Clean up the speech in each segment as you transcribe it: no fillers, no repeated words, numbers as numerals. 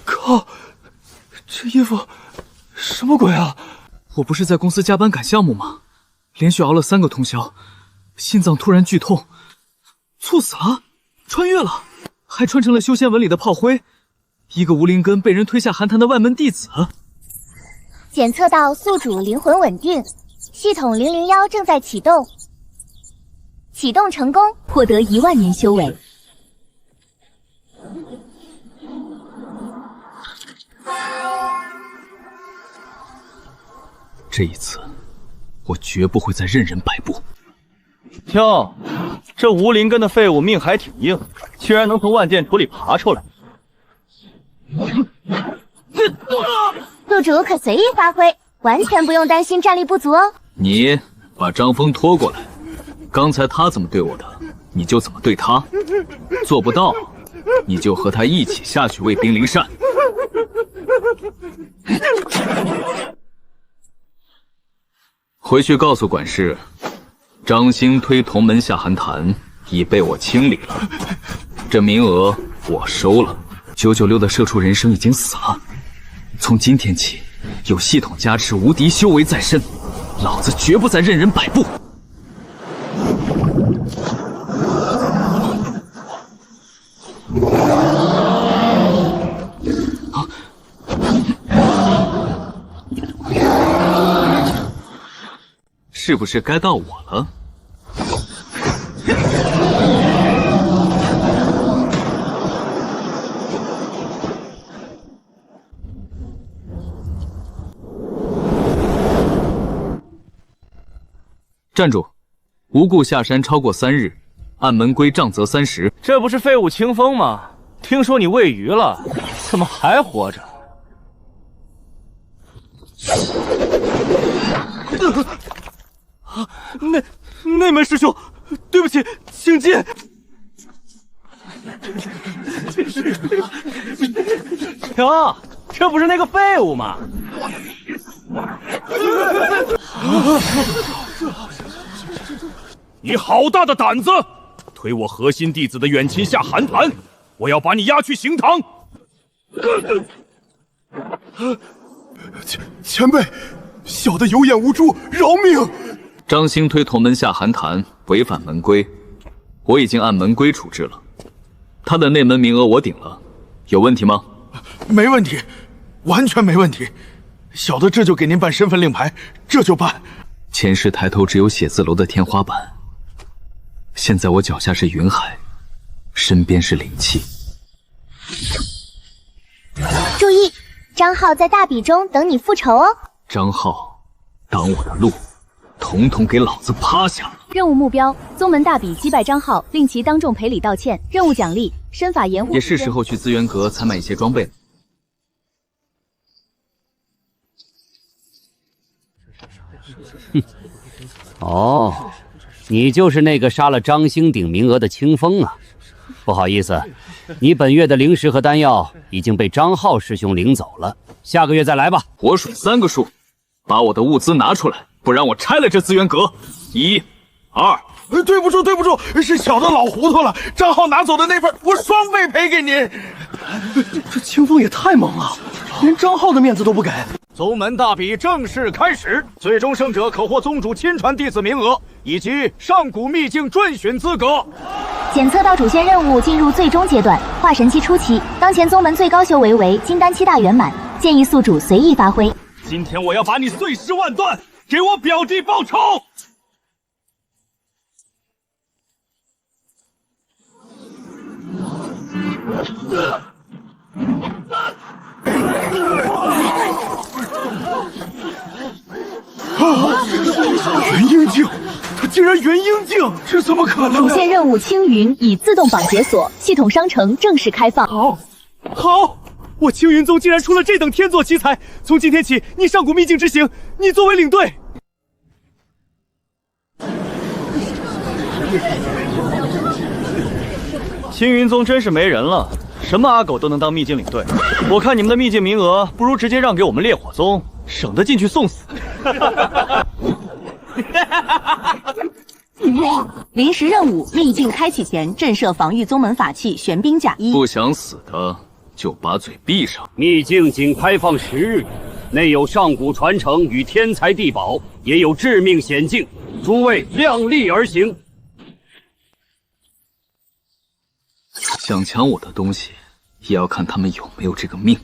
靠！这衣服什么鬼啊？我不是在公司加班赶项目吗？连续熬了3个通宵，心脏突然剧痛，猝死了，穿越了，还穿成了修仙文里的炮灰，一个无灵根被人推下寒潭的外门弟子。检测到宿主灵魂稳定，系统001正在启动，启动成功，获得1万年修为。这一次，我绝不会再任人摆布。哟，这无灵根的废物命还挺硬，居然能从万剑土里爬出来。宿主可随意发挥，完全不用担心战力不足哦。你把张峰拖过来，刚才他怎么对我的，你就怎么对他。做不到，你就和他一起下去为兵临善。回去告诉管事，张兴推同门下寒潭已被我清理了，这名额我收了。996的社畜人生已经死了，从今天起，有系统加持，无敌修为在身，老子绝不再任人摆布。是不是该到我了？站住！无故下山超过3日，按门规杖责30。这不是废物清风吗？听说你喂鱼了，怎么还活着？内门师兄，对不起，请进。哟，这不是那个废物吗？你好大的胆子，推我核心弟子的远亲下寒潭，我要把你押去刑堂。前辈，小的有眼无珠，饶命！张兴推同门下寒潭，违反门规，我已经按门规处置了。他的内门名额我顶了，有问题吗？没问题，完全没问题。小的这就给您办身份令牌，这就办。前世抬头只有写字楼的天花板，现在我脚下是云海，身边是灵气。注意，张浩在大比中等你复仇哦。张浩挡我的路，统统给老子趴下！任务目标：宗门大比击败张浩，令其当众赔礼道歉。任务奖励：身法掩护。也是时候去资源阁采买一些装备了。哼，哦，你就是那个杀了张兴顶名额的清风啊！不好意思，你本月的灵石和丹药已经被张浩师兄领走了，下个月再来吧。我数3个数，把我的物资拿出来，不然我拆了这资源阁。1、2。对不住，对不住，是小的老糊涂了。张浩拿走的那份，我双倍赔给您。这清风也太猛了，连张浩的面子都不给。宗门大比正式开始，最终胜者可获宗主亲传弟子名额以及上古秘境遵循资格。检测到主线任务进入最终阶段，化神期初期，当前宗门最高修为为金丹7大圆满，建议宿主随意发挥。今天我要把你碎尸万段，给我表弟报仇！元婴境，他竟然元婴境，这怎么可能？主线任务青云已自动绑解锁，系统商城正式开放。好，我青云宗竟然出了这等天作奇才！从今天起，你上古秘境之行，你作为领队。青云宗真是没人了，什么阿狗都能当秘境领队。我看你们的秘境名额，不如直接让给我们烈火宗，省得进去送死。临时任务：秘境开启前，震慑防御宗门法器玄冰甲1。不想死的就把嘴闭上。秘境仅开放10日，内有上古传承与天材地宝，也有致命险境，诸位量力而行。想抢我的东西，也要看他们有没有这个命。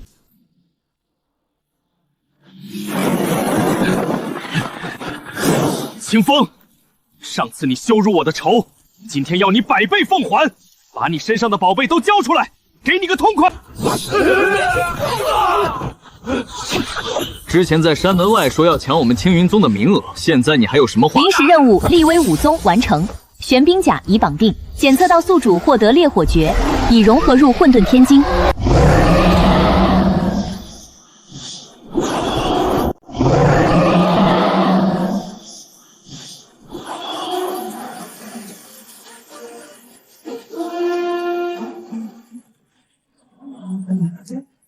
清风，上次你羞辱我的仇，今天要你100倍奉还，把你身上的宝贝都交出来，给你个痛快！之前在山门外说要抢我们青云宗的名额，现在你还有什么话？临时任务：立威武宗完成，玄冰甲已绑定，检测到宿主获得烈火诀，已融合入混沌天晶。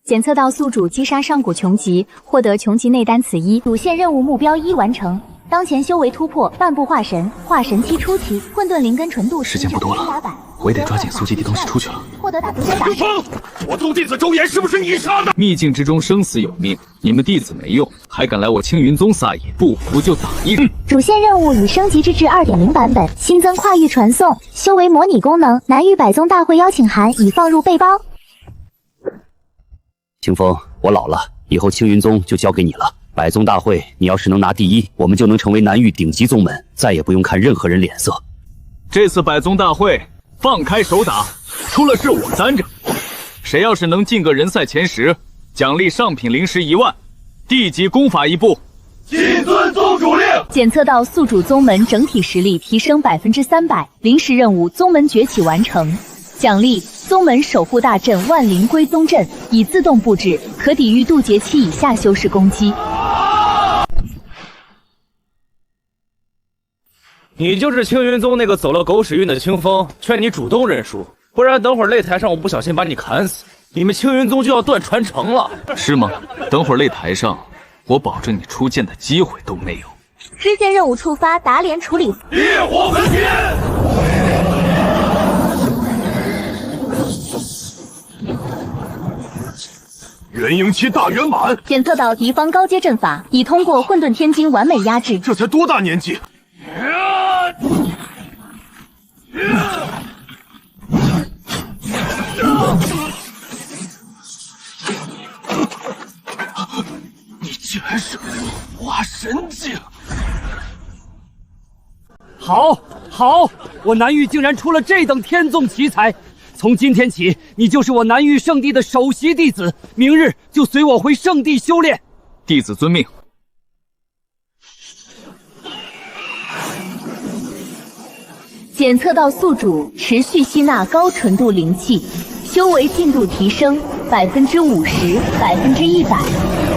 检测到宿主击杀上古穷极，获得穷极内丹此1。主线任务目标1完成。当前修为突破半步化神，化神期初期，混沌灵根纯度时间不多了，我也得抓紧搜集的东西出去了。获得大图解打。我宗弟子周岩是不是你杀的？秘境之中生死有命，你们弟子没用，还敢来我青云宗撒野，不服就打一顿。主线任务已升级至 2.0 版本，新增跨域传送、修为模拟功能。南域百宗大会邀请函已放入背包。清风，我老了，以后青云宗就交给你了。百宗大会，你要是能拿第1，我们就能成为南域顶级宗门，再也不用看任何人脸色。这次百宗大会放开手打，出了事我担着。谁要是能进个人赛前10，奖励上品灵石1万，地级功法1部。谨遵宗主令。检测到宿主宗门整体实力提升300%，临时任务宗门崛起完成。奖励宗门守护大阵万灵归宗阵，已自动布置，可抵御渡劫期以下修士攻击。你就是青云宗那个走了狗屎运的清风，劝你主动认输，不然等会儿擂台上我不小心把你砍死，你们青云宗就要断传承了。是吗？等会儿擂台上，我保证你出剑的机会都没有。支线任务触发，打脸处理。烈火焚天。元婴期大圆满。检测到敌方高阶阵法，已通过混沌天晶完美压制。这才多大年纪？你居然是化神境！好，我南域竟然出了这等天纵奇才！从今天起，你就是我南域圣地的首席弟子，明日就随我回圣地修炼。弟子遵命。检测到宿主持续吸纳高纯度灵气，修为进度提升50%、100%。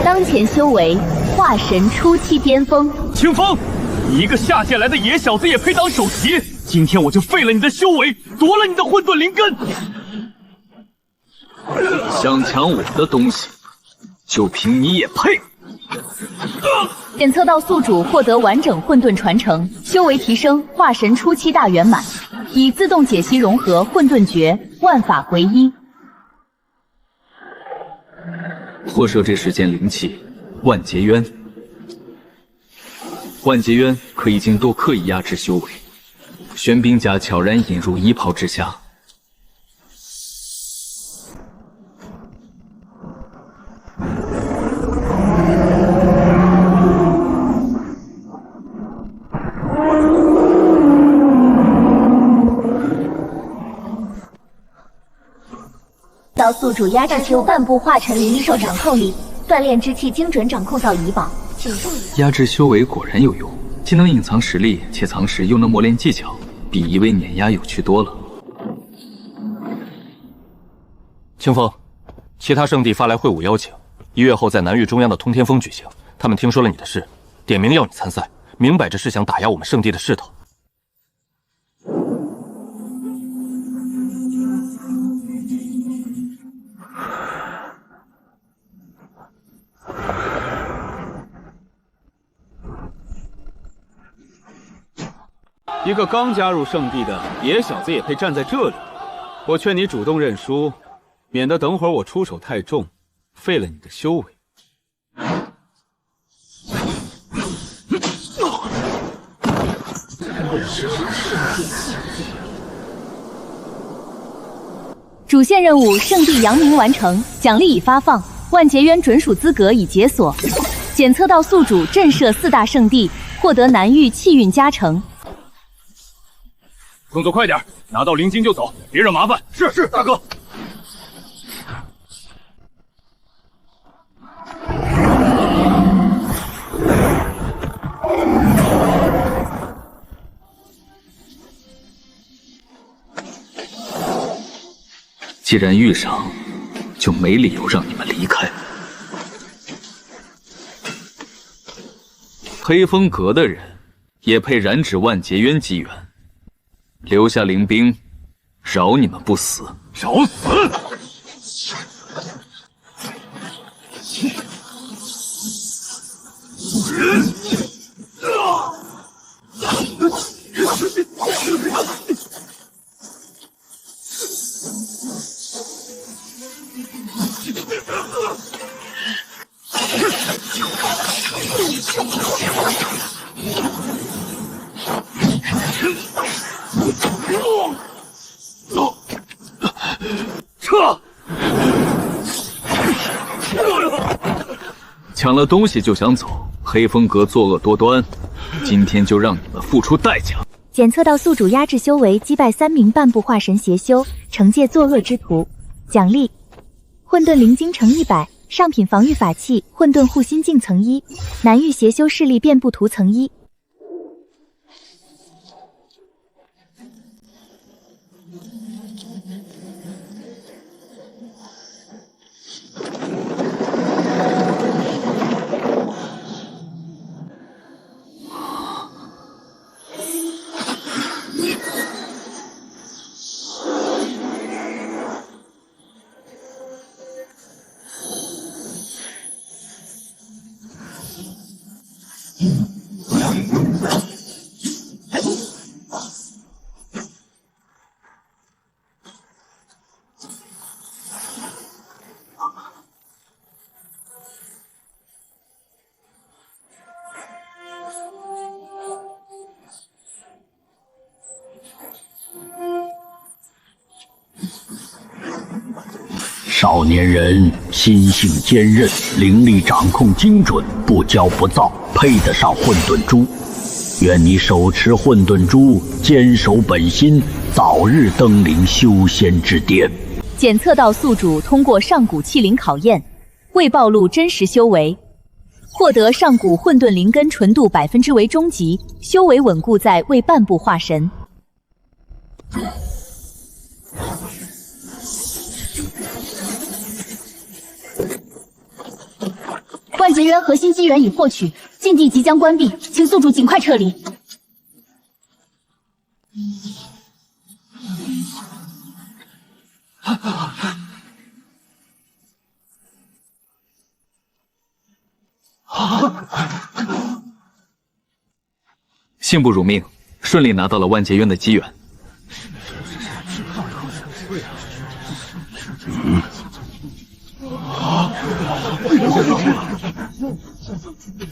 当前修为化神初期巅峰。清风，你一个下界来的野小子也配当首席？今天我就废了你的修为，夺了你的混沌灵根！想抢我的东西，就凭你也配？检测到宿主获得完整混沌传承，修为提升，化神初期大圆满，已自动解析融合混沌诀，万法归一。获设这10件灵器，万劫渊。万劫渊可以经多刻意压制修为，玄冰甲悄然引入衣袍之下。到宿主压制修半步化成灵兽掌控力，锻炼之气精准掌控到遗宝。请注意，压制修为果然有用，既能隐藏实力，且藏时又能磨练技巧，比一味碾压有趣多了。清风，其他圣地发来会武邀请，1月后在南域中央的通天峰举行。他们听说了你的事，点名要你参赛，明摆着是想打压我们圣地的势头。一个刚加入圣地的野小子也配站在这里？我劝你主动认输，免得等会儿我出手太重，废了你的修为。主线任务圣地扬名完成，奖励已发放，万劫渊准属资格已解锁。检测到宿主震慑4大圣地，获得南域气运加成。动作快点，拿到灵晶就走，别惹麻烦。是，大哥。既然遇上，就没理由让你们离开。黑风阁的人也配染指万劫渊机缘？留下灵兵，饶你们不死。找死！撤！抢了东西就想走，黑风阁作恶多端，今天就让你们付出代价。检测到宿主压制修为，击败3名半部化神邪修，惩戒作恶之徒。奖励：混沌灵晶乘100，上品防御法器混沌护心镜层1，南域邪修势力遍布图层1。少年人心性坚韧，灵力掌控精准，不骄不躁，配得上混沌珠。愿你手持混沌珠，坚守本心，早日登临修仙之巅。检测到宿主通过上古气灵考验，未暴露真实修为，获得上古混沌灵根纯度%为中级，修为稳固在为半部化神。万劫渊核心机缘已获取，禁地即将关闭，请宿主尽快撤离。幸不辱命，顺利拿到了万劫渊的机缘。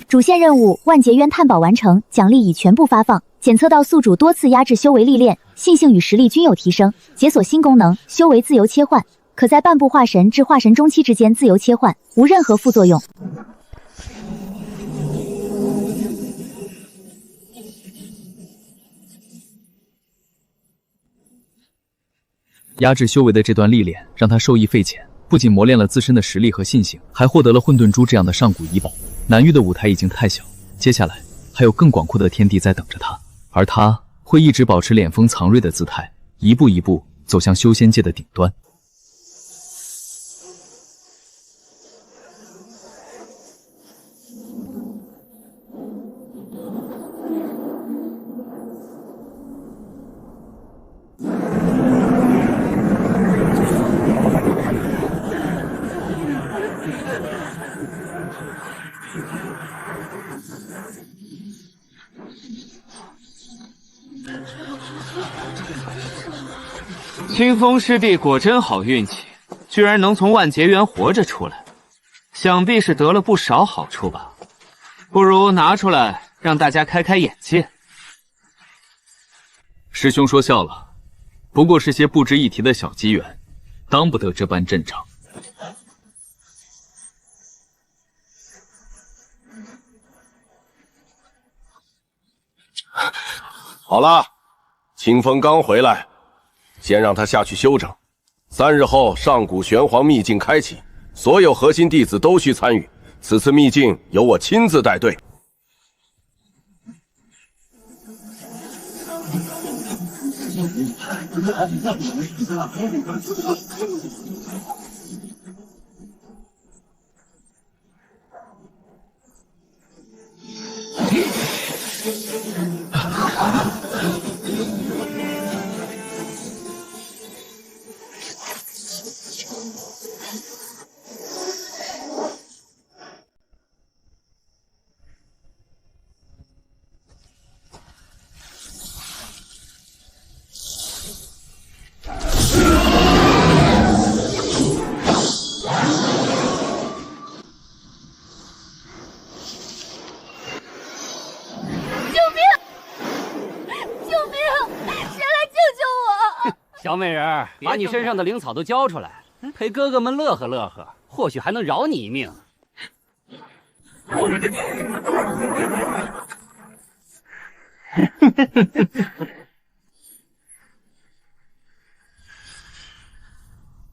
主线任务万劫渊探宝完成，奖励已全部发放。检测到宿主多次压制修为历练，信性与实力均有提升。解锁新功能，修为自由切换，可在半部化神至化神中期之间自由切换，无任何副作用。压制修为的这段历练让他受益匪浅，不仅磨练了自身的实力和信性，还获得了混沌珠这样的上古遗宝。南域的舞台已经太小，接下来还有更广阔的天地在等着他，而他会一直保持敛锋藏锐的姿态，一步一步走向修仙界的顶端。清风师弟果真好运气，居然能从万劫园活着出来，想必是得了不少好处吧？不如拿出来让大家开开眼界。师兄说笑了，不过是些不值一提的小机缘，当不得这般阵仗。好了，清风刚回来，先让他下去休整。3日后，上古玄黄秘境开启，所有核心弟子都需参与。此次秘境由我亲自带队。小美人，把你身上的灵草都交出来，陪哥哥们乐呵乐呵，或许还能饶你一命。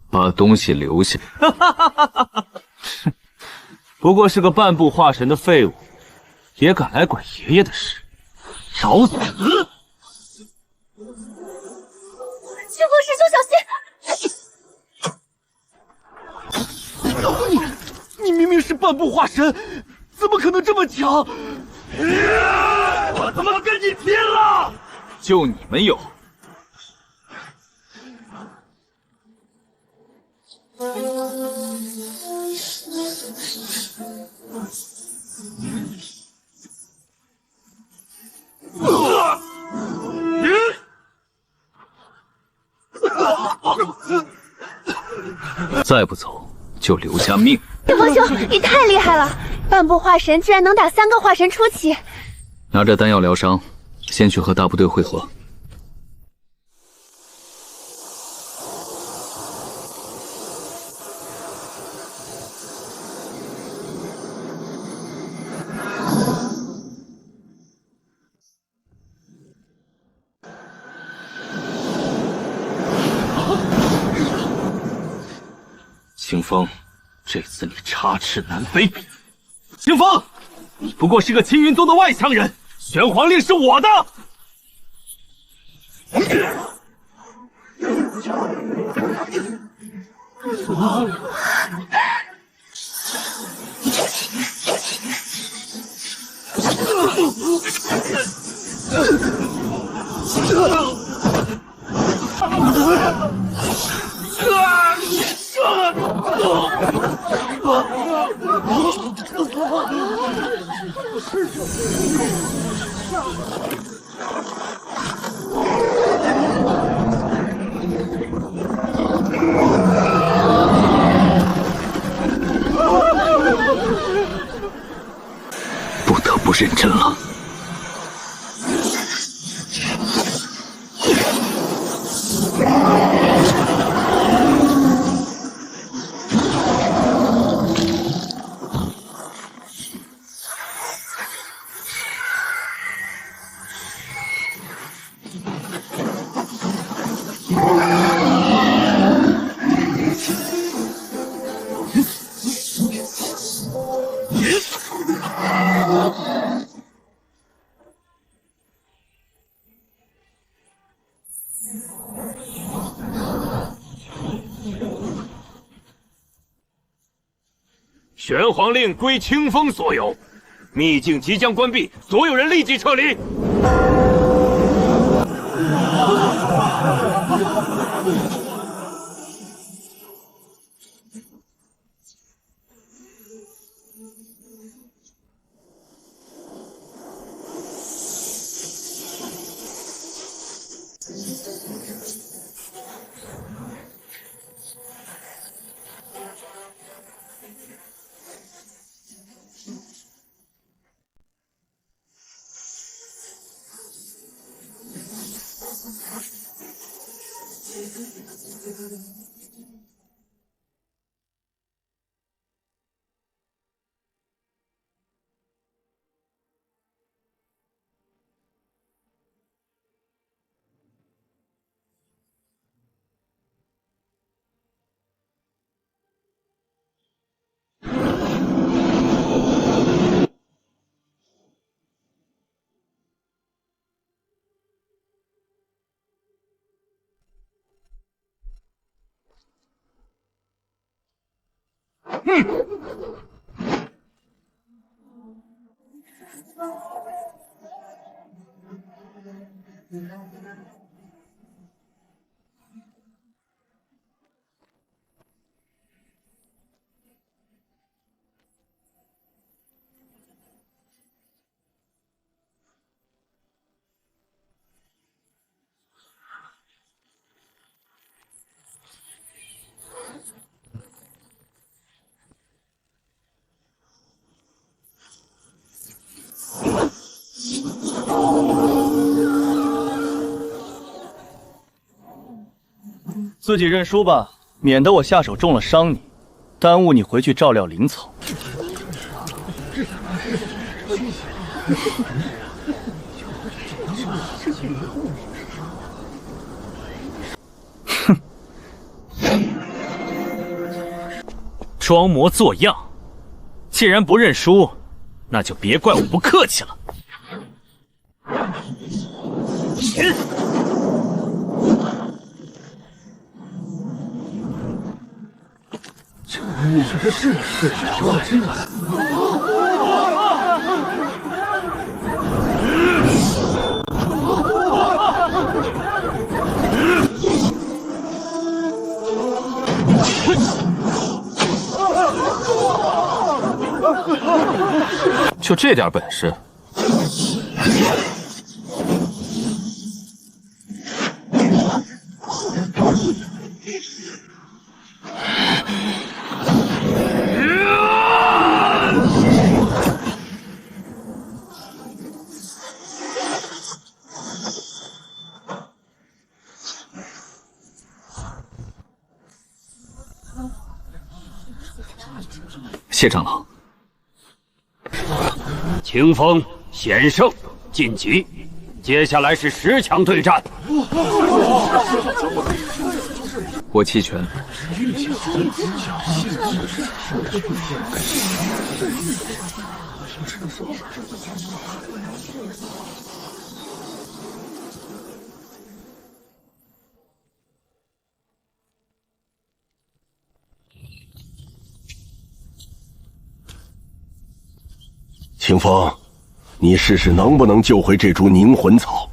把东西留下。不过是个半步化神的废物，也敢来管爷爷的事，找死！清风师兄小心！你明明是半步化神，怎么可能这么强？我他妈跟你拼了！就你们有。再不走就留下命。清风兄，你太厉害了！半步化神居然能打3个化神初期。拿着丹药疗伤，先去和大部队会合。清风，这次你插翅难飞。清风，你不过是个青云宗的外乡人，玄黄令是我的。不得不认真了。玄黄令归清风所有，秘境即将关闭，所有人立即撤离。自己认输吧，免得我下手重了伤你，耽误你回去照料灵草。哼，装模作样。既然不认输，那就别怪我不客气了。就这点本事？谢长老。清风险胜晋级，接下来是10强对战。我弃权。清风，你试试能不能救回这株凝魂草。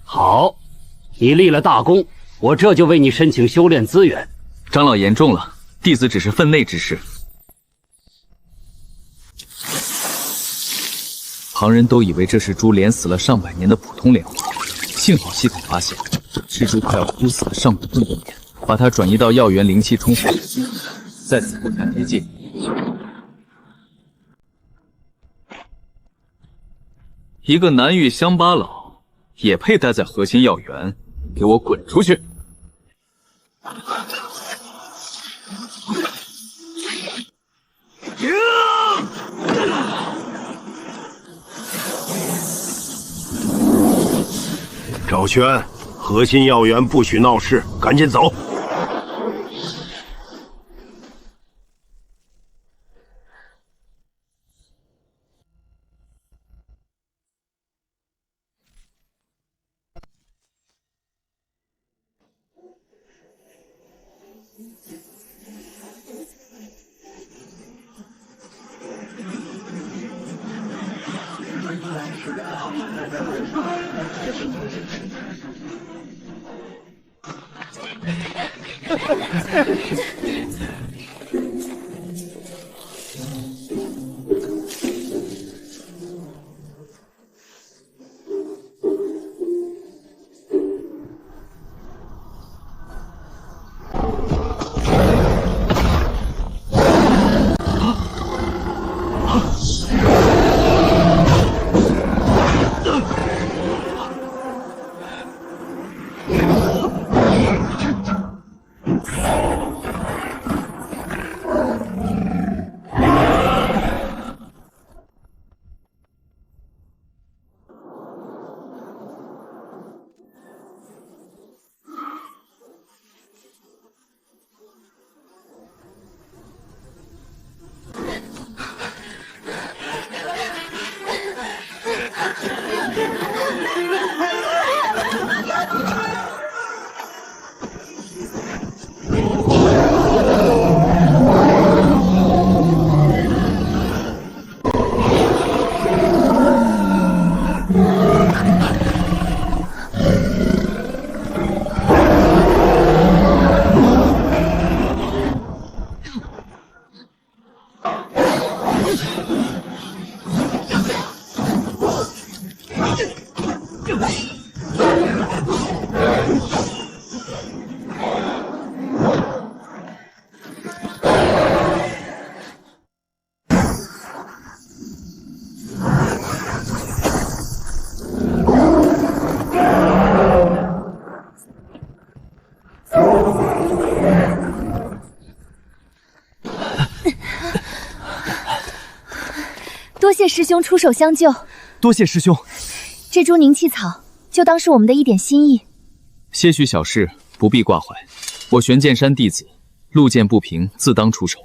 好，你立了大功，我这就为你申请修炼资源。长老言重了，弟子只是分内之事。旁人都以为这是株连死了上百年的普通莲花，幸好系统发现，是株快要枯死的上古混沌莲，把它转移到药源灵气充沛之境，在此不谈推进。一个南域乡巴佬。也配待在核心药源？给我滚出去！赵轩，核心药源不许闹事，赶紧走！多谢师兄出手相救。多谢师兄。这株凝气草就当是我们的一点心意。些许小事不必挂怀，我玄剑山弟子路见不平自当出手。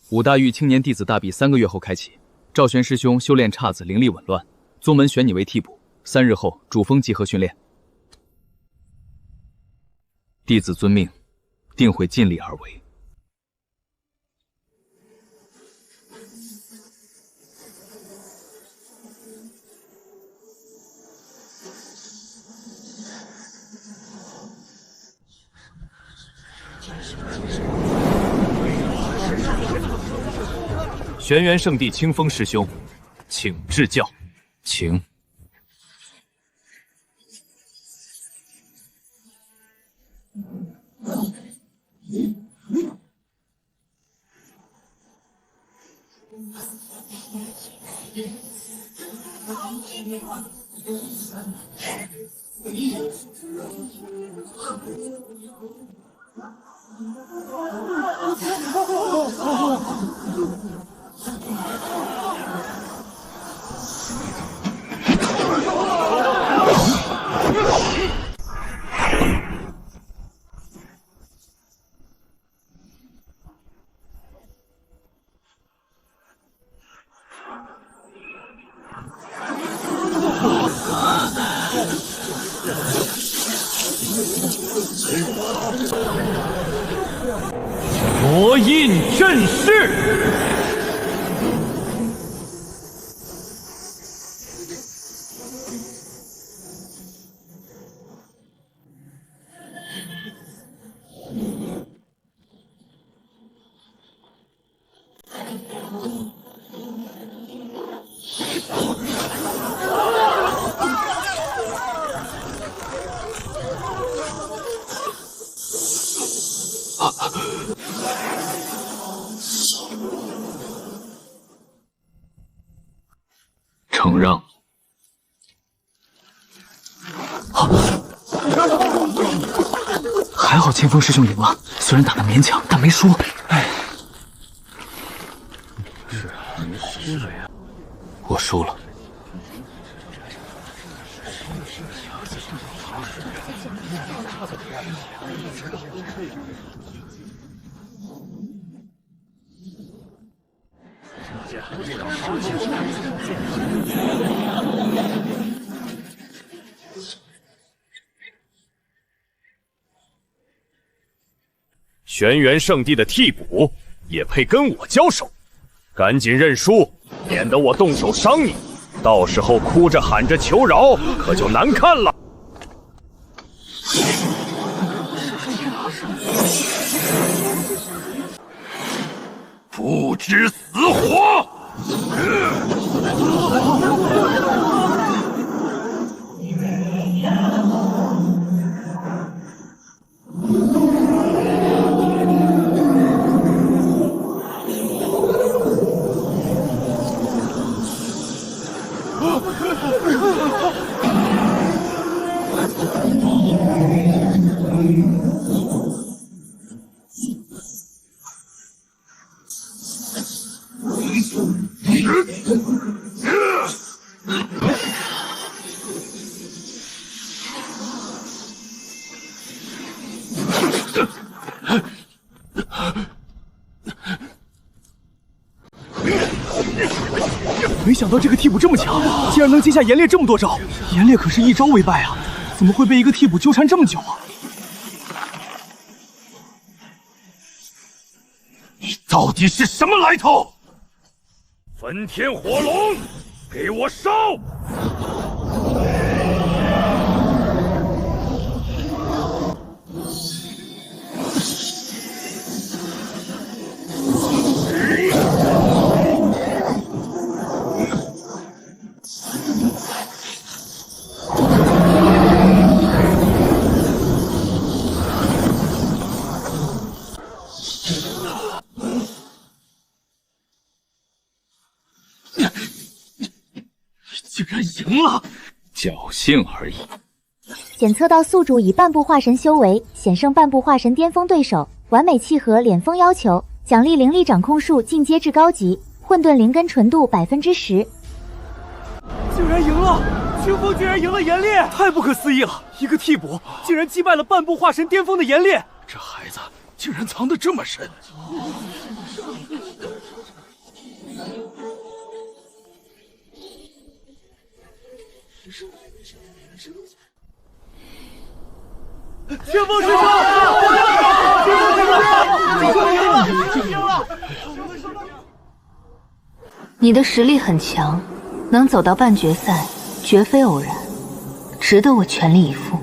武大狱青年弟子大比3个月后开启，赵玄师兄修炼姹紫灵力紊乱，宗门选你为替补，3日后主峰集合训练。弟子遵命，定会尽力而为。玄元圣地清风师兄，请指教。请。魔印阵势。还好清风师兄赢了，虽然打得勉强，但没输。哎，我输了。轩辕圣地的替补也配跟我交手？赶紧认输，免得我动手伤你，到时候哭着喊着求饶，可就难看了。不知死活！没想到这个替补这么强，竟然能接下颜烈这么多招。颜烈可是一招为败啊，怎么会被一个替补纠缠这么久啊？你到底是什么来头？焚天火龙，给我烧！竟然赢了，侥幸而已。检测到宿主以半步化神修为，险胜半步化神巅峰对手，完美契合脸峰要求，奖励灵力掌控术进阶至高级，混沌灵根纯度10%。竟然赢了！清风竟然赢了颜烈，太不可思议了！一个替补竟然击败了半步化神巅峰的颜烈，这孩子竟然藏得这么深。清风师兄，你的实力很强，能走到半决赛，绝非偶然，值得我全力以赴。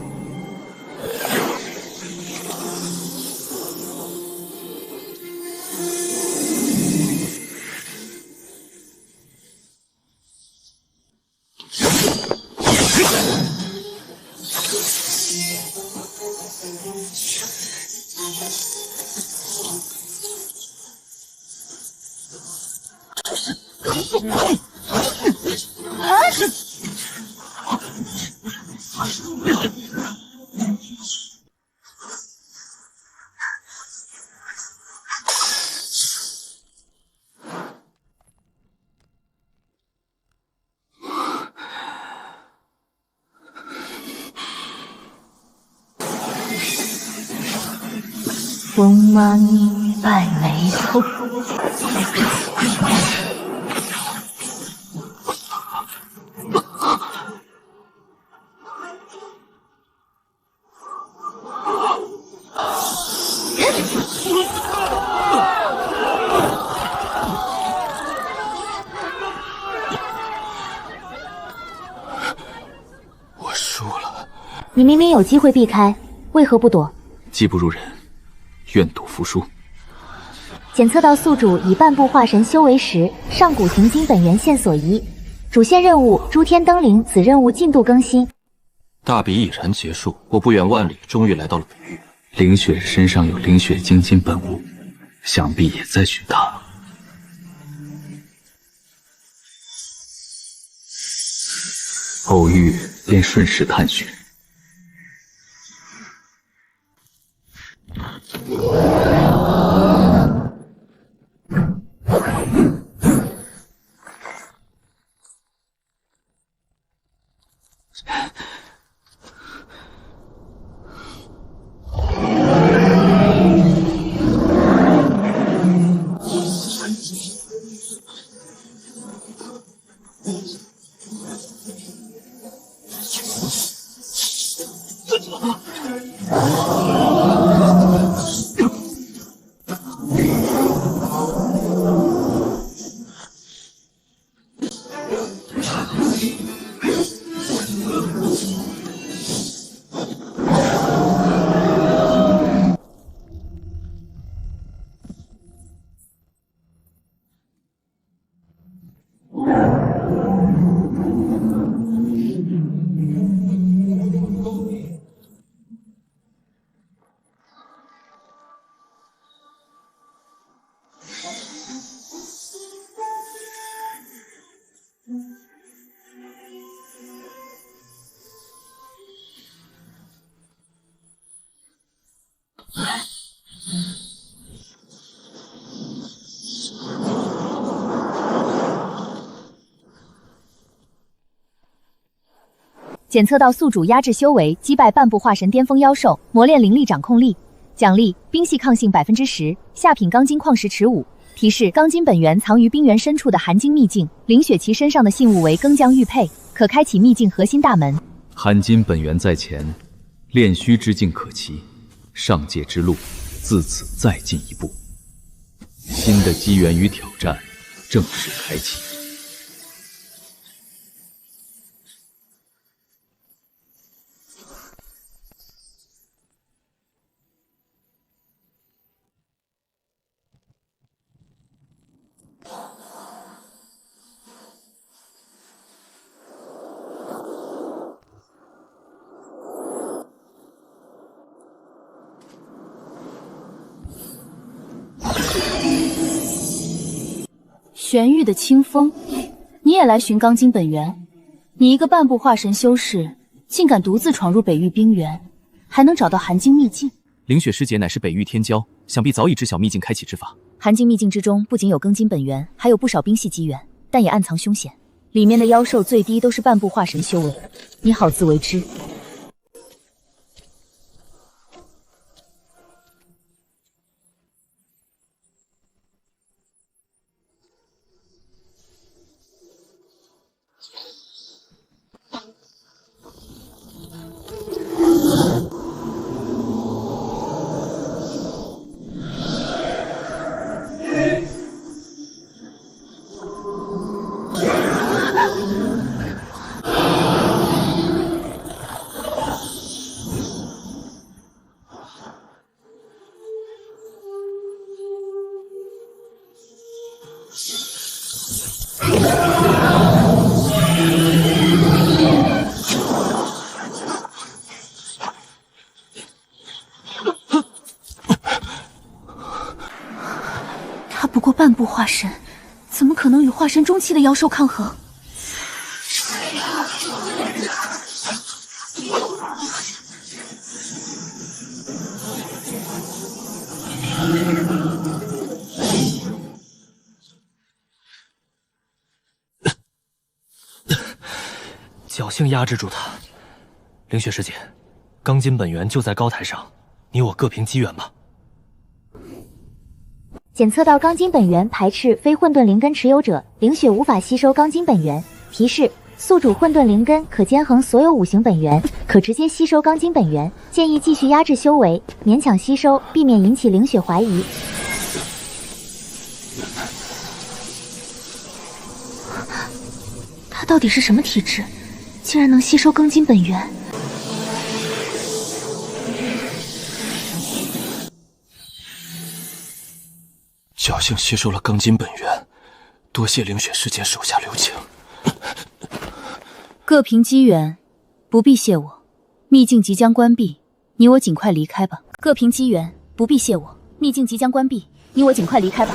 风妈咪拜眉头。我输了。你明明有机会避开，为何不躲？技不如人，愿赌服输。检测到宿主以半步化神修为时，上古停经本源线索一。主线任务诸天灯灵子任务进度更新。大比已然结束，我不远万里，终于来到了北域。凌雪身上有凌雪精金本物，想必也在寻他。偶遇便顺势探寻。检测到宿主压制修为，击败半部化神巅峰妖兽，磨练灵力掌控力。奖励：冰系抗性10%，下品钢筋矿石池5。提示：钢筋本源藏于冰原深处的寒晶秘境，凌雪其身上的信物为更将玉佩，可开启秘境核心大门。寒金本源在前，炼虚之境可期，上界之路自此再进一步。新的机缘与挑战正式开启。玄域的清风，你也来寻钢筋本源？你一个半部化神修士，竟敢独自闯入北域冰原，还能找到寒晶秘境？凌雪师姐乃是北域天骄，想必早已知晓秘境开启之法。寒晶秘境之中不仅有钢筋本源，还有不少冰系机缘，但也暗藏凶险。里面的妖兽最低都是半部化神修为，你好自为之。他不过半部化神，怎么可能与化神中期的妖兽抗衡？侥幸压制住他。凌雪师姐，钢筋本源就在高台上，你我各凭机缘吧。检测到钢筋本源排斥非混沌灵根持有者，凌雪无法吸收钢筋本源。提示：宿主混沌灵根可兼横所有五行本源，可直接吸收钢筋本源。建议继续压制修为，勉强吸收，避免引起凌雪怀疑。他到底是什么体质，竟然能吸收钢筋本源？侥幸吸收了钢筋本源，多谢凌雪师姐手下留情。各凭机缘，不必谢我。秘境即将关闭，你我尽快离开吧。各凭机缘，不必谢我。秘境即将关闭，你我尽快离开吧。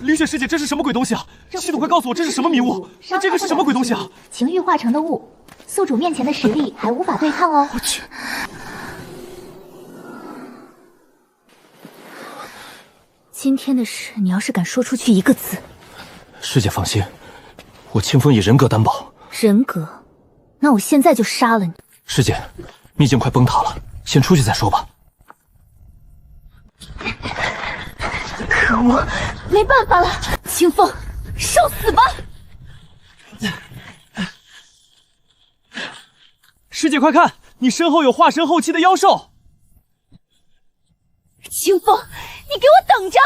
凌雪师姐，这是什么鬼东西啊？系统快告诉我这是什么迷雾！这个是什么鬼东西啊？情欲化成的雾，宿主面前的实力还无法对抗哦。我去！今天的事，你要是敢说出去一个字，师姐放心，我清风以人格担保。人格，那我现在就杀了你。师姐，秘境快崩塌了，先出去再说吧。可恶，没办法了，清风，受死吧！师姐，快看，你身后有化神后期的妖兽！清风，你给我等着！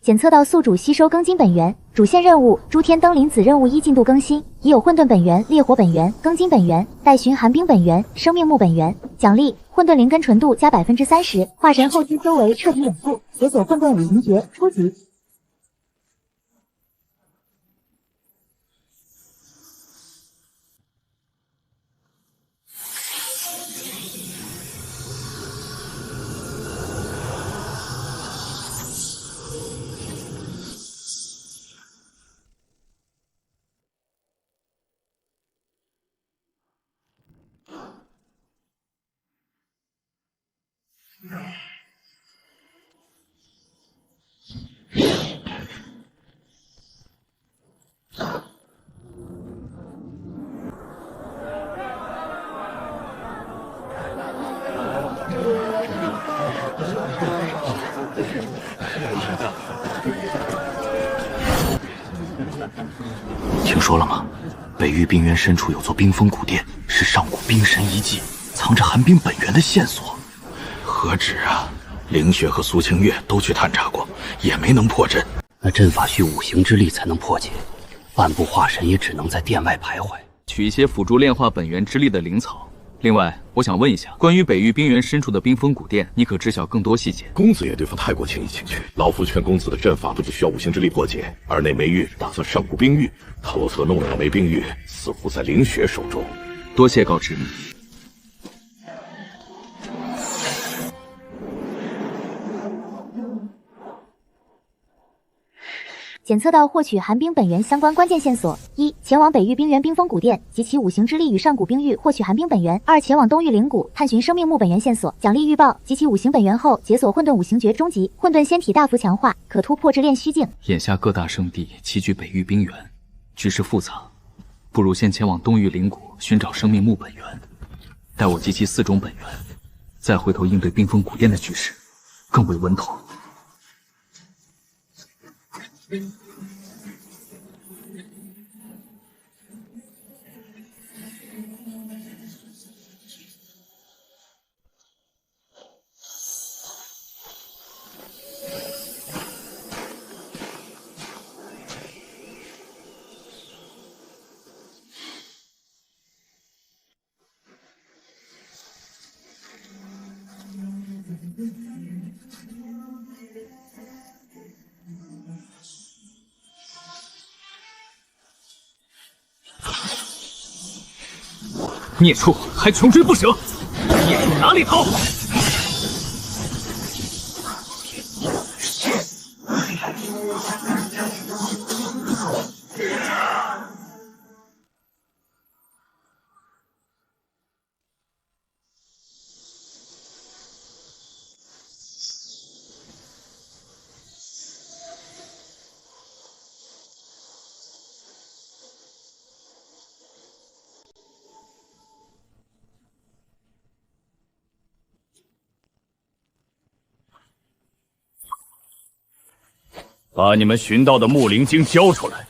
检测到宿主吸收庚金本源，主线任务诸天灯灵子任务1进度更新，已有混沌本源、烈火本源、庚金本源、待寻寒冰本源、生命木本源。奖励：混沌灵根纯度加30%，化神后期修为彻底稳固，解锁混沌五行诀初级。听说了吗？北域冰原深处有座冰封古殿，是上古冰神遗迹，藏着寒冰本源的线索。何止啊！凌雪和苏清月都去探查过，也没能破阵。那阵法需五行之力才能破解，半步化神也只能在殿外徘徊。取一些辅助炼化本源之力的灵草。另外，我想问一下，关于北域冰原深处的冰封古殿，你可知晓更多细节？公子也对付太过轻易进去，老夫劝公子的阵法都不需要五行之力破解，而那枚玉打算上古冰玉，塔洛特弄的那枚冰玉似乎在凌雪手中。多谢告知。检测到获取寒冰本源相关关键线索：一、前往北域冰原冰封古殿及其五行之力与上古冰玉获取寒冰本源；二、前往东域灵谷探寻生命木本源线索。奖励预报：集齐五行本源后，解锁混沌五行诀终极，混沌仙体大幅强化，可突破至炼虚境。眼下各大圣地齐聚北域冰原，局势复杂，不如先前往东域灵谷寻找生命木本源，待我集齐4种本源，再回头应对冰封古殿的局势，更为稳妥。孽畜还穷追不舍，孽畜哪里逃？把你们寻到的木灵晶交出来，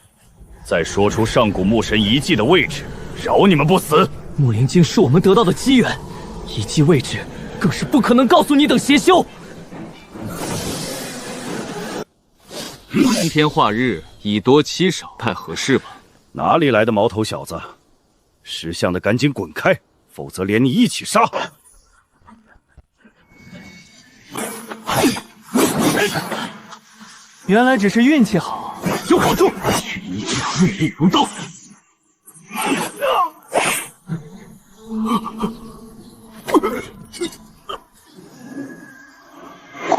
再说出上古木神遗迹的位置，饶你们不死。木灵晶是我们得到的机缘，遗迹位置更是不可能告诉你等邪修。光天化日，以多欺少，太合适吧？哪里来的毛头小子？识相的赶紧滚开，否则连你一起杀！原来只是运气好，就保住！去你家锐利如刀！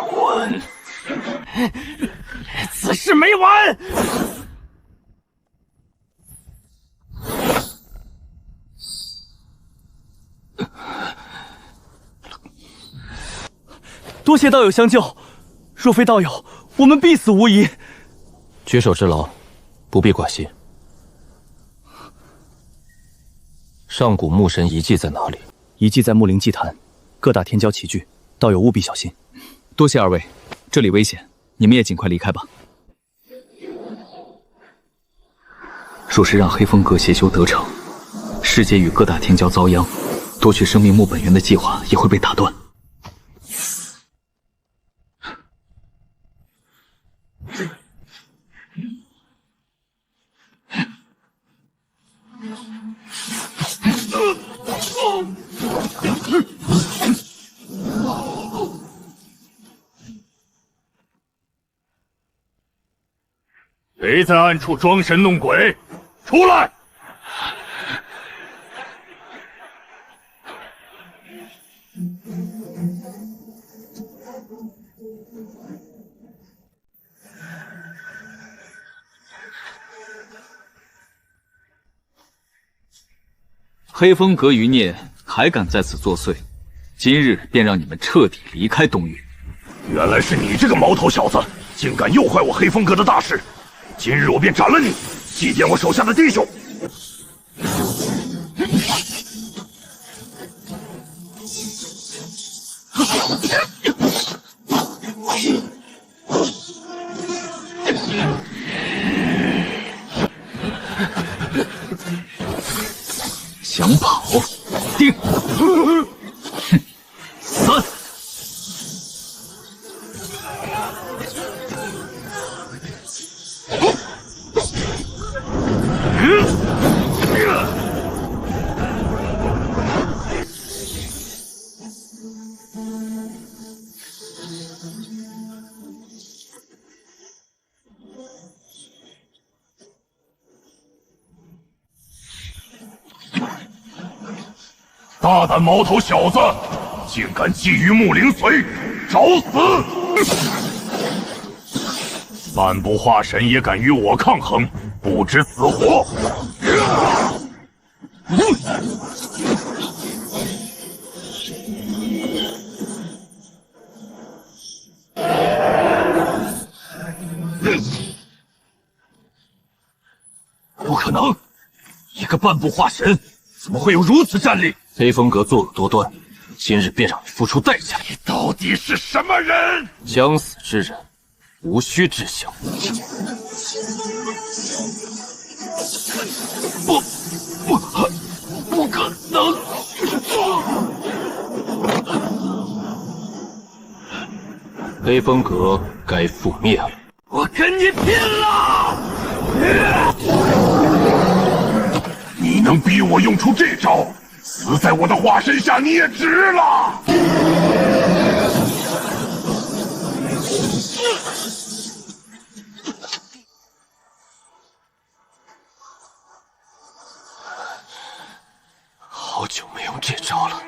滚！此事没完！多谢道友相救，若非道友，我们必死无疑。举手之劳，不必挂心。上古木神遗迹在哪里？遗迹在木灵祭坛，各大天骄齐聚，道友务必小心。多谢二位，这里危险，你们也尽快离开吧。若是让黑风阁邪修得逞，世界与各大天骄遭殃，夺取生命木本源的计划也会被打断。谁在暗处装神弄鬼？出来！黑风阁余孽还敢在此作祟，今日便让你们彻底离开东域。原来是你这个毛头小子，竟敢诱坏我黑风阁的大事！今日我便斩了你，祭奠我手下的弟兄。想跑？定！哼，3。大胆毛头小子，竟敢觊觎木灵髓，找死！半步化神也敢与我抗衡，不知死活！不可能！一个半步化神，怎么会有如此战力？黑风阁作恶多端，今日便让你付出代价。你到底是什么人？将死之人，无需知晓。不可能！黑风阁该覆灭了。我跟你拼了！你能逼我用出这招，死在我的化身下你也值了！好久没用这招了。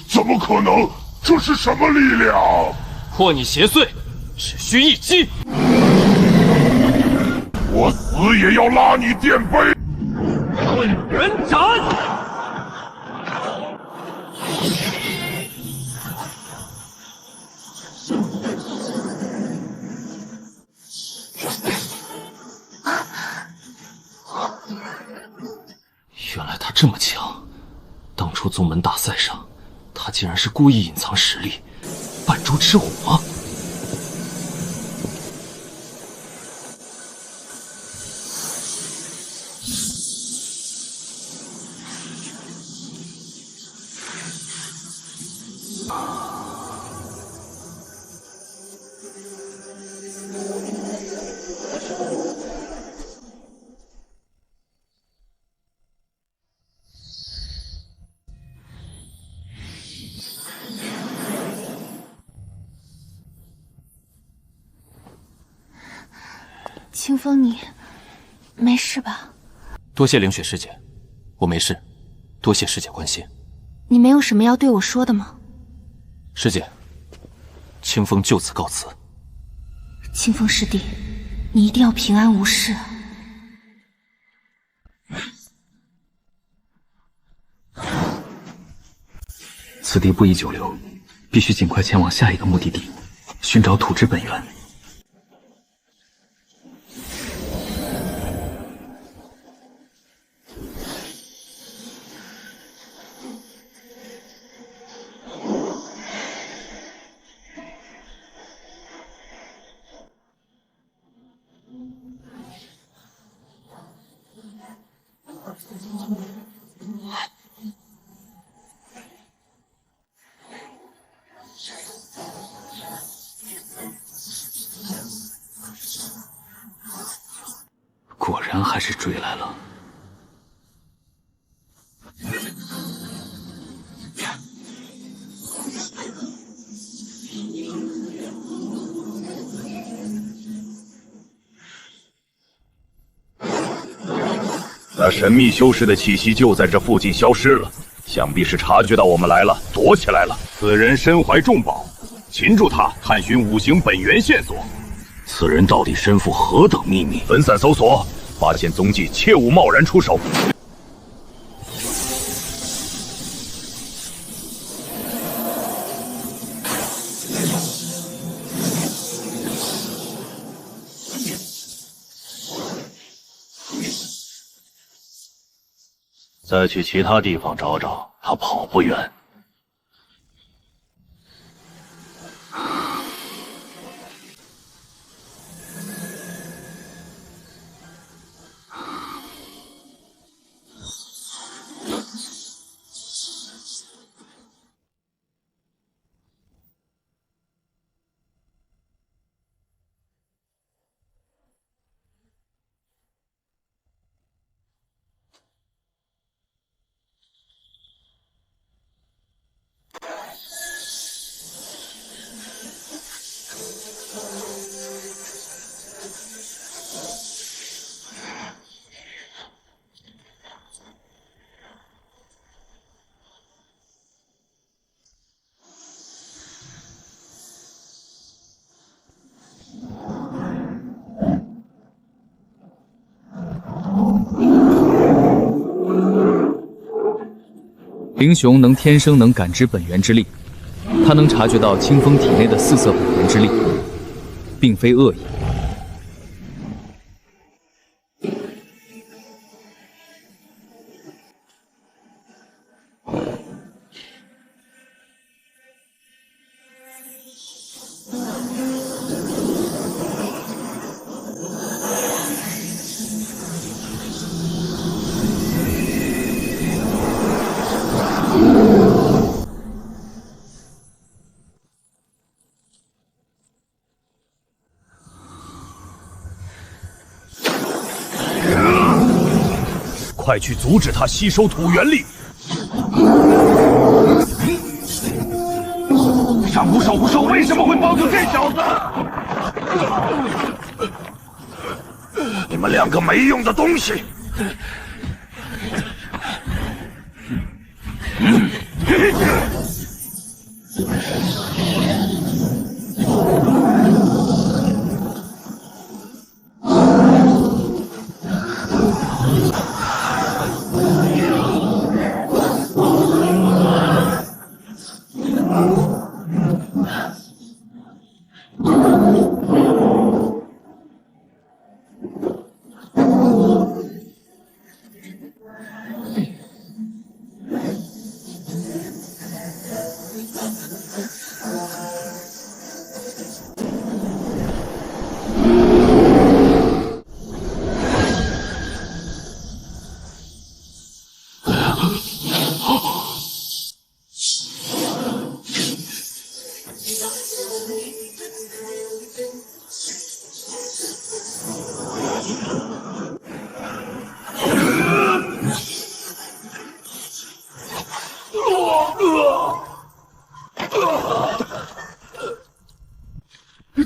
怎么可能？这是什么力量？破你邪祟，只需一击。我死也要拉你垫背！混元斩！原来他这么强，当初宗门大赛上，他竟然是故意隐藏实力，扮猪吃虎吗？清风，你没事吧？多谢凌雪师姐，我没事。多谢师姐关心。你没有什么要对我说的吗？师姐，清风就此告辞。清风师弟，你一定要平安无事。此地不宜久留，必须尽快前往下一个目的地，寻找土之本源。果然还是追来了。那神秘修士的气息就在这附近消失了，想必是察觉到我们来了，躲起来了。此人身怀重宝，擒住他，探寻五行本源线索。此人到底身负何等秘密？分散搜索，发现踪迹切勿贸然出手。再去其他地方找找，他跑不远。灵熊能天生能感知本源之力，它能察觉到清风体内的四色本源之力，并非恶意。快去阻止他吸收土元力！上古守护兽为什么会帮助这小子？你们两个没用的东西！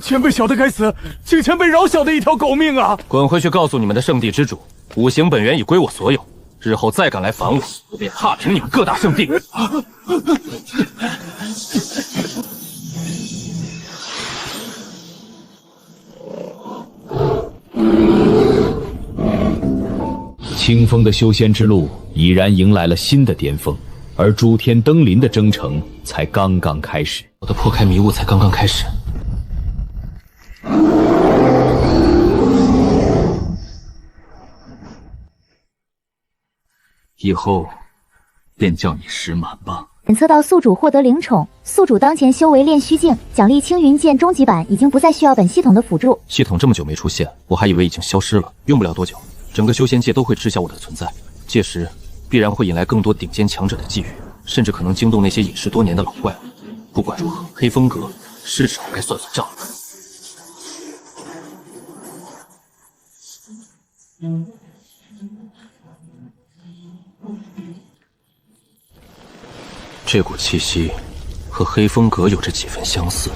前辈小的该死，请前辈饶小的一条狗命啊！滚回去告诉你们的圣地之主，五行本源已归我所有，日后再敢来烦我，我便踏平你们各大圣地。清风的修仙之路已然迎来了新的巅峰，而诸天登临的征程才刚刚开始。我的破开迷雾才刚刚开始。以后便叫你石满吧。检测到宿主获得灵宠，宿主当前修为炼虚境，奖励青云剑终极版已经不再需要本系统的辅助。系统这么久没出现，我还以为已经消失了，用不了多久，整个修仙界都会知晓我的存在，届时必然会引来更多顶尖强者的觊觎，甚至可能惊动那些隐世多年的老怪物。不管如何，黑风阁是时候该算算账了。这股气息和黑风阁有着几分相似。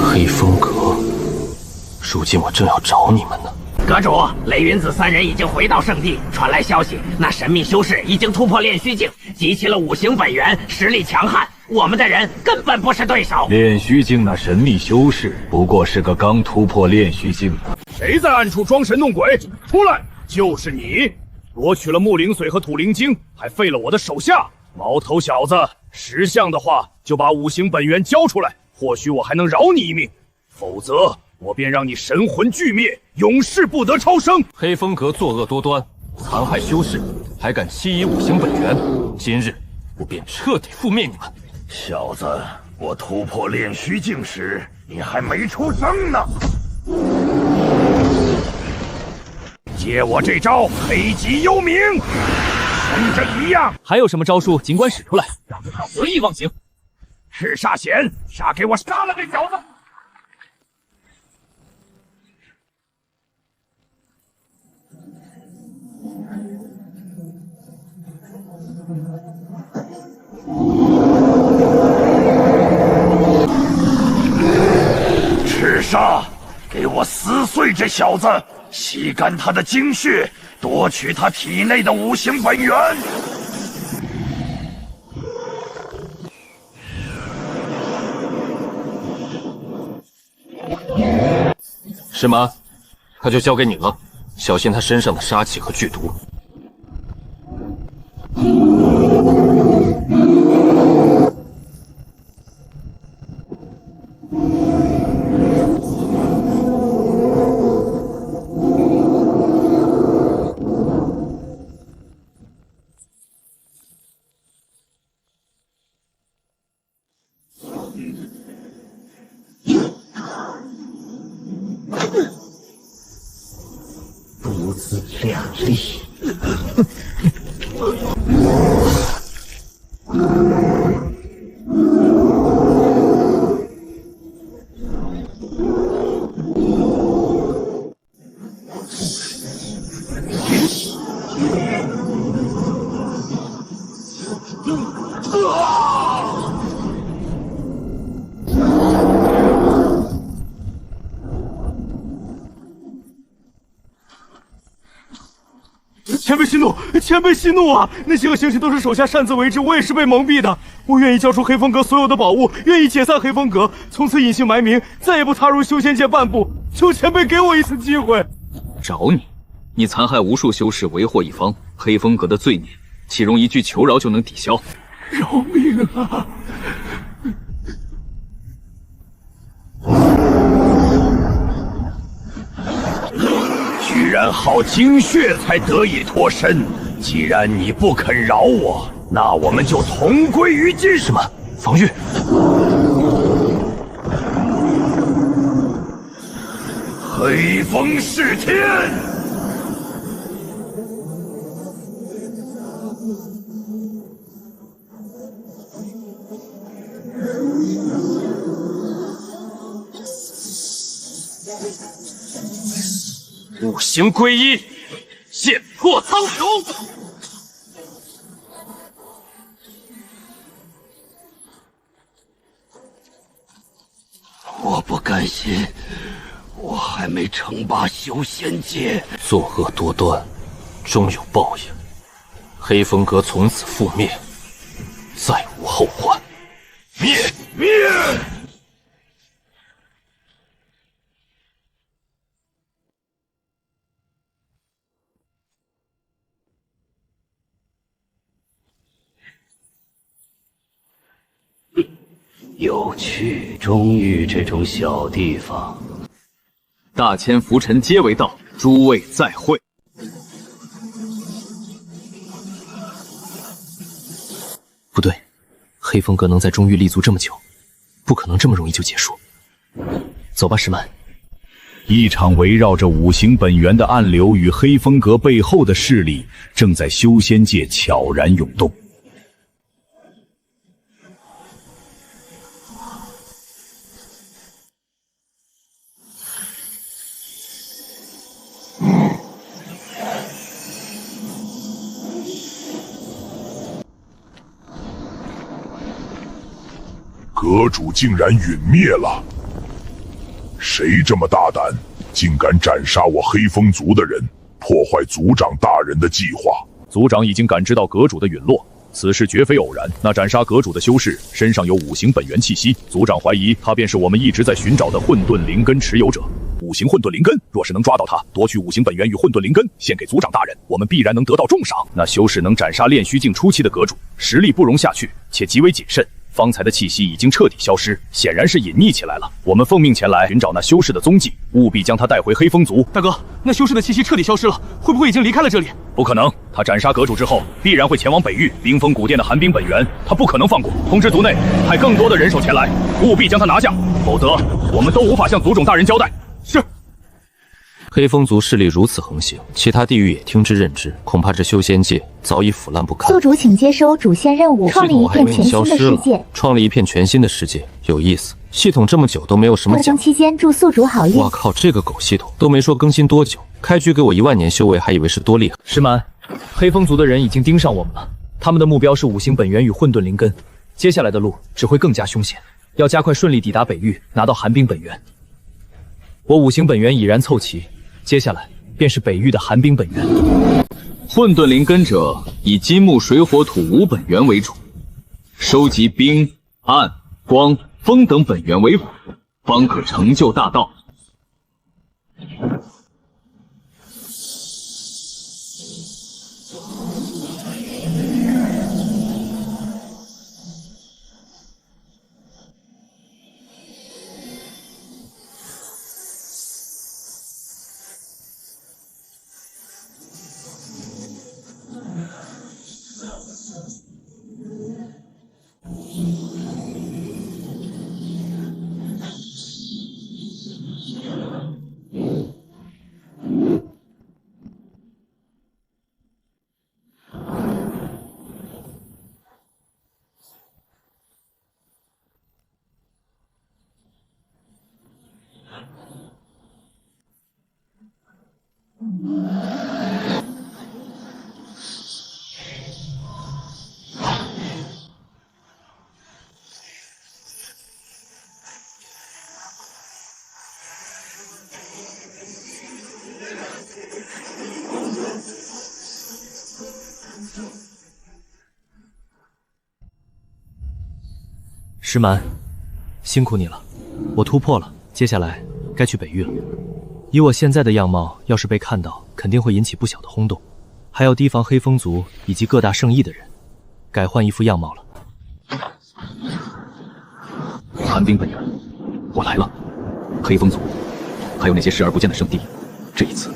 黑风阁，如今我正要找你们呢。阁主，雷云子三人已经回到圣地，传来消息，那神秘修士已经突破炼虚境，集齐了五行本源，实力强悍，我们的人根本不是对手。炼虚境那神秘修士不过是个刚突破炼虚境的。谁在暗处装神弄鬼？出来！就是你，夺取了木灵髓和土灵晶，还废了我的手下。毛头小子，识相的话就把五行本源交出来，或许我还能饶你一命，否则我便让你神魂俱灭，永世不得超生。黑风阁作恶多端，残害修士，还敢欺夷五行本源，今日我便彻底覆灭你们！小子，我突破炼虚境时，你还没出生呢。借我这招黑极幽冥，跟这一样。还有什么招数，尽管使出来，让他得意忘形。赤煞弦，杀给我杀了这小子！赤煞，给我撕碎这小子，吸干他的精血，夺取他体内的五行本源。是吗？他就交给你了，小心他身上的杀气和剧毒。不自量力。前辈息怒，前辈息怒啊！那些恶行都是手下擅自为之，我也是被蒙蔽的。我愿意交出黑风阁所有的宝物，愿意解散黑风阁，从此隐姓埋名，再也不踏入修仙界半步。求前辈给我一次机会。找你？你残害无数修士，为祸一方，黑风阁的罪孽，岂容一句求饶就能抵消？饶命啊！居然耗精血才得以脱身，既然你不肯饶我，那我们就同归于尽。什么？防御？黑风噬天！五行归一，剑破苍穹。我不甘心，我还没称霸修仙界。作恶多端，终有报应。黑风阁从此覆灭，再无后患。灭！有趣，终于这种小地方。大千浮尘皆为道，诸位再会。不对，黑风阁能在中域立足这么久，不可能这么容易就结束。走吧，石曼。一场围绕着五行本源的暗流与黑风阁背后的势力，正在修仙界悄然涌动。阁主竟然陨灭了！谁这么大胆，竟敢斩杀我黑风族的人，破坏族长大人的计划？族长已经感知到阁主的陨落，此事绝非偶然。那斩杀阁主的修士身上有五行本源气息，族长怀疑他便是我们一直在寻找的混沌灵根持有者。五行混沌灵根，若是能抓到他，夺取五行本源与混沌灵根，献给族长大人，我们必然能得到重赏。那修士能斩杀炼虚境初期的阁主，实力不容下去，且极为谨慎。方才的气息已经彻底消失，显然是隐匿起来了。我们奉命前来寻找那修士的踪迹，务必将他带回黑风族。大哥，那修士的气息彻底消失了，会不会已经离开了这里？不可能，他斩杀阁主之后，必然会前往北域冰封古殿的寒冰本源，他不可能放过。通知族内派更多的人手前来，务必将他拿下，否则我们都无法向族种大人交代。是。黑风族势力如此横行，其他地域也听之任之，恐怕这修仙界早已腐烂不堪。宿主，请接收主线任务，创立一片全新的世界。创立一片全新的世界，有意思。系统这么久都没有什么更新期间，祝宿主好运。我靠，这个狗系统都没说更新多久，开局给我1万年修为，还以为是多厉害。石蛮，黑风族的人已经盯上我们了，他们的目标是五行本源与混沌灵根，接下来的路只会更加凶险，要加快顺利抵达北域，拿到寒冰本源。我五行本源已然凑齐。接下来便是北域的寒冰本源。混沌灵根者以金木水火土5本源为主，收集冰、暗、光、风等本源为辅，方可成就大道。石蛮，辛苦你了，我突破了，接下来该去北域了。以我现在的样貌，要是被看到，肯定会引起不小的轰动，还要提防黑风族以及各大圣域的人，改换一副样貌了。寒冰本源，我来了。黑风族，还有那些视而不见的圣地，这一次，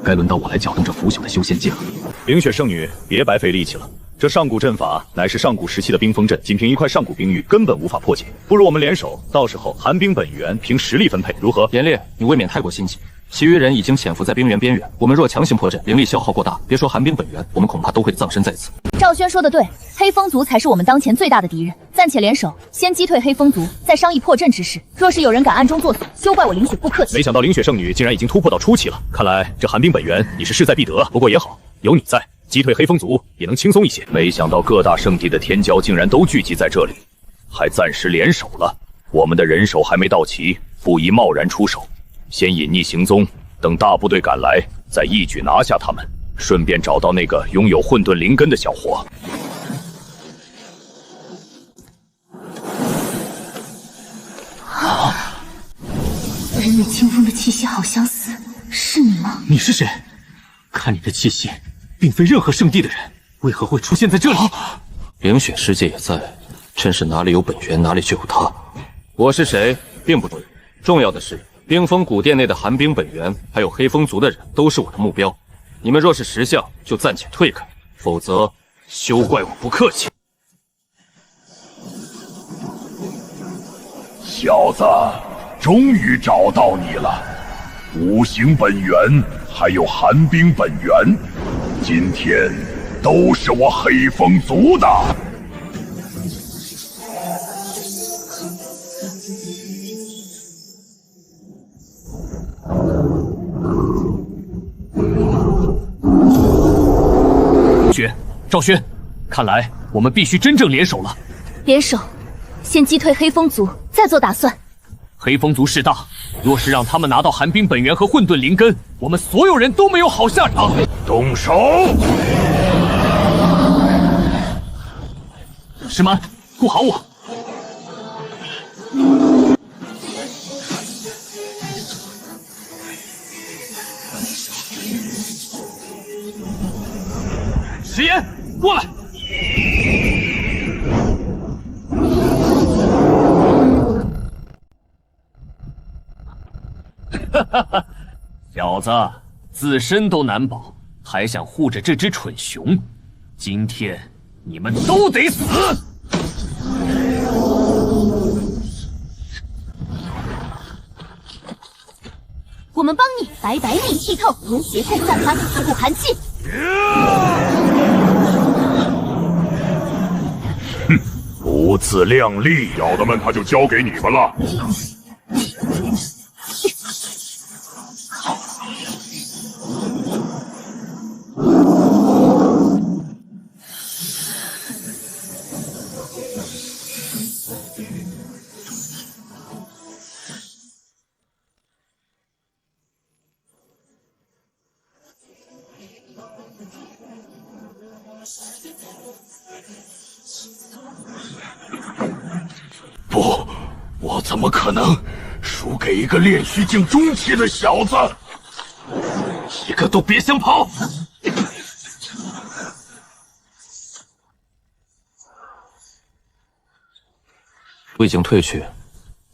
该轮到我来搅动这腐朽的修仙界了。凌雪圣女，别白费力气了。这上古阵法乃是上古时期的冰封阵，仅凭一块上古冰玉根本无法破解。不如我们联手，到时候寒冰本源凭实力分配，如何？严烈，你未免太过心急。其余人已经潜伏在冰原边缘，我们若强行破阵，灵力消耗过大，别说寒冰本源，我们恐怕都会葬身在此。赵轩说的对，黑风族才是我们当前最大的敌人，暂且联手，先击退黑风族，再商议破阵之事。若是有人敢暗中作祟，休怪我凌雪不客气。没想到凌雪圣女竟然已经突破到初期了，看来这寒冰本源你是势在必得。不过也好，有你在，击退黑风族也能轻松一些。没想到各大圣地的天骄竟然都聚集在这里，还暂时联手了。我们的人手还没到齐，不宜贸然出手，先隐匿行踪，等大部队赶来，再一举拿下他们，顺便找到那个拥有混沌灵根的小伙。人与清风的气息好相似，是你吗？你是谁？看你的气息，并非任何圣地的人，为何会出现在这里？凌雪师姐也在，真是哪里有本源，哪里就有他。我是谁并不重要，重要的是冰封古殿内的寒冰本源，还有黑风族的人都是我的目标。你们若是识相，就暂且退开，否则休怪我不客气。小子，终于找到你了！五行本源还有寒冰本源，今天都是我黑风族的。赵轩，看来我们必须真正联手了。联手，先击退黑风族，再做打算。黑风族势大，若是让他们拿到寒冰本源和混沌灵根，我们所有人都没有好下场。动手！石蛮，顾好我。石岩，过来！哈哈哈，小子，自身都难保，还想护着这只蠢熊？今天你们都得死！我们帮你白白逆气透，如邪共散发四股寒气。哼，不自量力，小的们他就交给你们了。不，我怎么可能输给一个炼虚境中期的小子？一个都别想跑！我已经退去，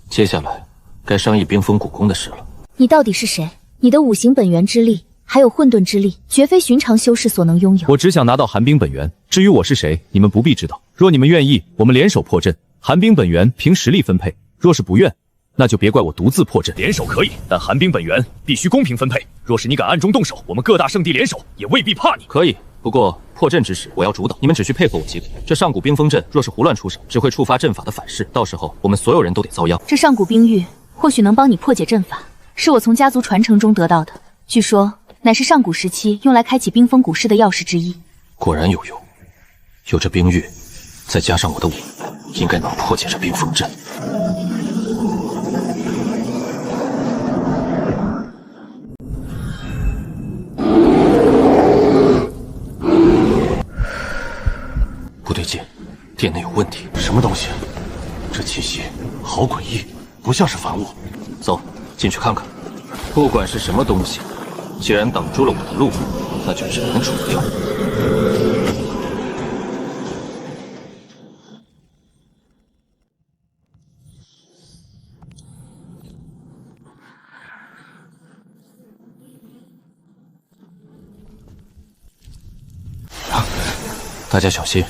接下来该商议冰封古宫的事了。你到底是谁？你的五行本源之力，还有混沌之力，绝非寻常修士所能拥有。我只想拿到寒冰本源，至于我是谁，你们不必知道。若你们愿意，我们联手破阵，寒冰本源凭实力分配；若是不愿，那就别怪我独自破阵。联手可以，但寒冰本源必须公平分配。若是你敢暗中动手，我们各大圣地联手也未必怕你。可以，不过破阵之时我要主导，你们只需配合我即可。这上古冰封阵若是胡乱出手，只会触发阵法的反噬，到时候我们所有人都得遭殃。这上古冰玉或许能帮你破解阵法，是我从家族传承中得到的，据说乃是上古时期用来开启冰封古室的钥匙之一。果然有用，有这冰玉，再加上我的武，应该能破解这冰封阵。不对劲，殿内有问题。什么东西？这气息好诡异，不像是凡物。走，进去看看。不管是什么东西，既然挡住了我的路，那就只能除掉。大家小心，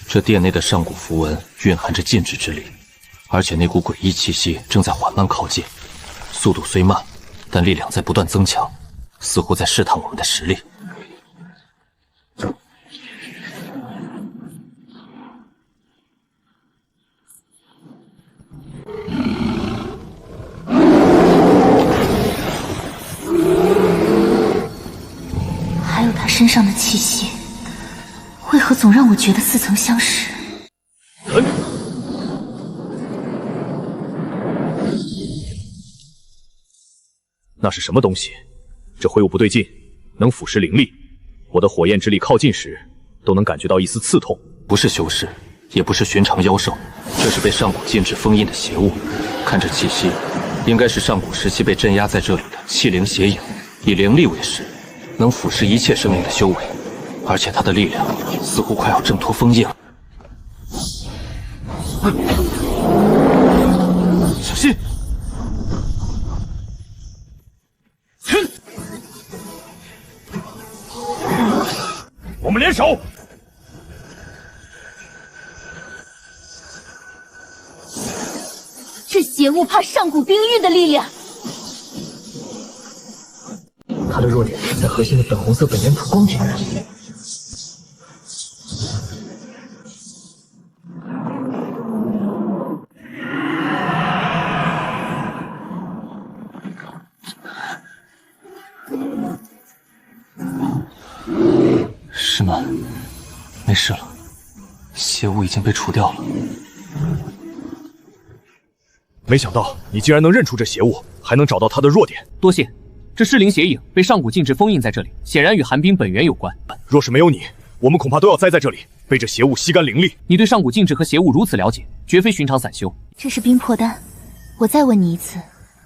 这殿内的上古符文蕴含着禁制之力，而且那股诡异气息正在缓慢靠近，速度虽慢，但力量在不断增强，似乎在试探我们的实力。还有他身上的气息，为何总让我觉得似曾相识？那是什么东西？这挥物不对劲，能腐蚀灵力。我的火焰之力靠近时，都能感觉到一丝刺痛。不是修士，也不是寻常妖兽，这是被上古禁制封印的邪物。看这气息，应该是上古时期被镇压在这里的气灵邪影，以灵力为食，能腐蚀一切生灵的修为。而且他的力量似乎快要挣脱封印了。手！这邪物怕上古冰域的力量。他的弱点是在核心的粉红色本源土光局。师门，没事了，邪物已经被除掉了。没想到你竟然能认出这邪物，还能找到它的弱点。多谢。这尸灵邪影被上古禁制封印在这里，显然与寒冰本源有关。若是没有你，我们恐怕都要栽在这里，被这邪物吸干灵力。你对上古禁制和邪物如此了解，绝非寻常散修。这是冰魄丹，我再问你一次，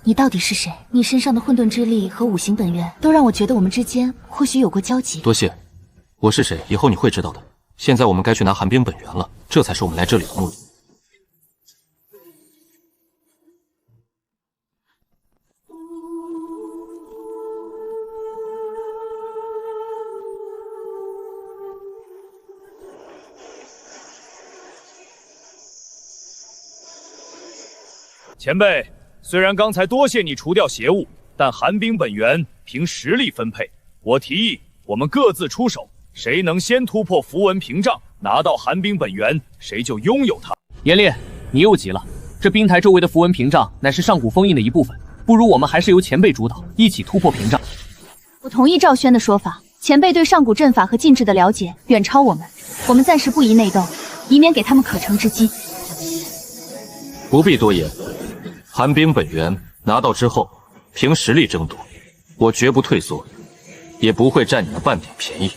你到底是谁？你身上的混沌之力和五行本源，都让我觉得我们之间或许有过交集。多谢，我是谁，以后你会知道的。现在我们该去拿寒冰本源了，这才是我们来这里的目的。前辈，虽然刚才多谢你除掉邪物，但寒冰本源凭实力分配。我提议我们各自出手，谁能先突破符文屏障，拿到寒冰本源，谁就拥有它。严烈，你又急了。这冰台周围的符文屏障乃是上古封印的一部分，不如我们还是由前辈主导，一起突破屏障。我同意赵轩的说法，前辈对上古阵法和禁制的了解远超我们，我们暂时不宜内斗，以免给他们可乘之机。不必多言。寒冰本源拿到之后，凭实力争夺，我绝不退缩，也不会占你们半点便宜。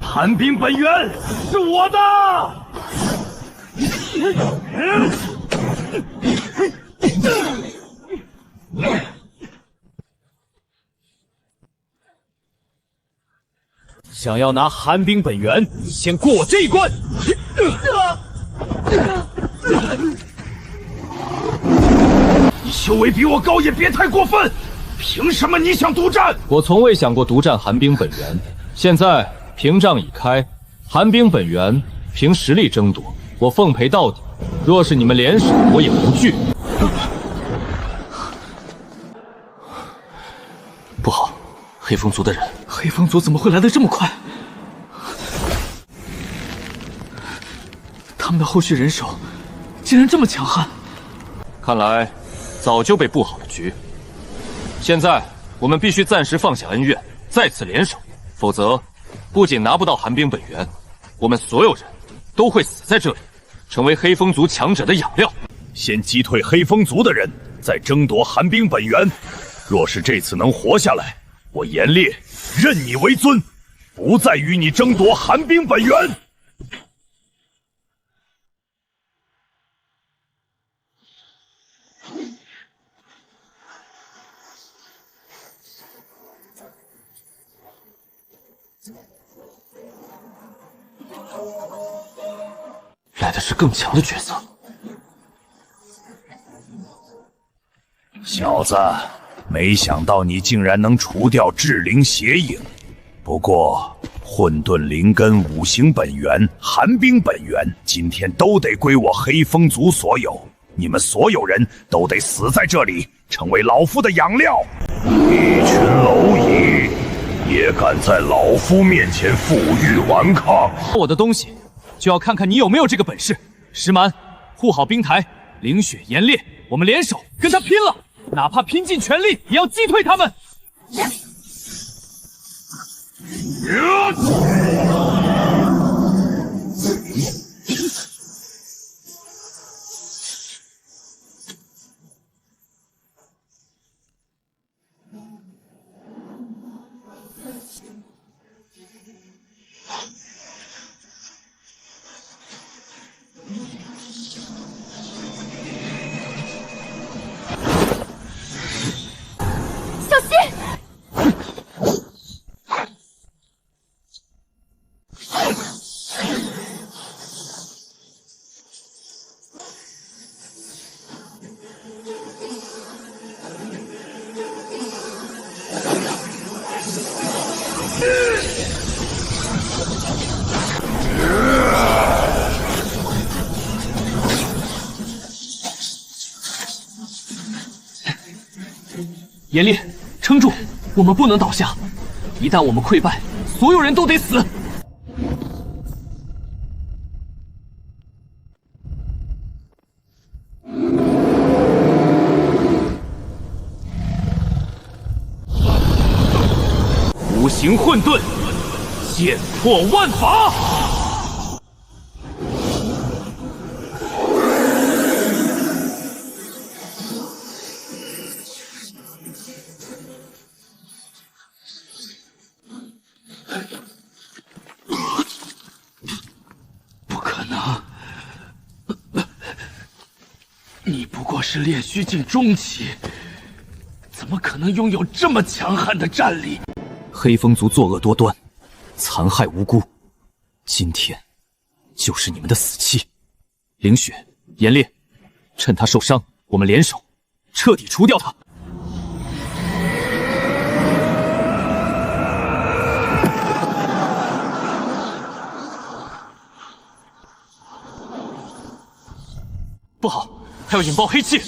寒冰本源是我的！想要拿寒冰本源，先过我这一关。你修为比我高，也别太过分！凭什么你想独占？我从未想过独占寒冰本源，现在屏障已开，寒冰本源凭实力争夺，我奉陪到底。若是你们联手，我也不惧。不好，黑风族的人。黑风族怎么会来得这么快？他们的后续人手竟然这么强悍，看来早就被布好了局。现在我们必须暂时放下恩怨，再次联手，否则不仅拿不到寒冰本源，我们所有人都会死在这里，成为黑风族强者的养料。先击退黑风族的人，再争夺寒冰本源。若是这次能活下来，我严烈认你为尊，不再与你争夺寒冰本源。来的是更强的角色。小子，没想到你竟然能除掉至灵邪影。不过，混沌灵根、五行本源、寒冰本源，今天都得归我黑风族所有。你们所有人都得死在这里，成为老夫的养料。一群蝼蚁，也敢在老夫面前负隅顽抗！我的东西，就要看看你有没有这个本事。石蛮，护好冰台，凌雪、严烈，我们联手跟他拼了！哪怕拼尽全力，也要击退他们！小心！严烈，撑住，我们不能倒下。一旦我们溃败，所有人都得死。无形混沌，剑破万法。不可能，你不过是炼虚境中期，怎么可能拥有这么强悍的战力？黑风族作恶多端，残害无辜，今天就是你们的死期。凌雪、严烈，趁他受伤，我们联手，彻底除掉他。不好，他要引爆黑气！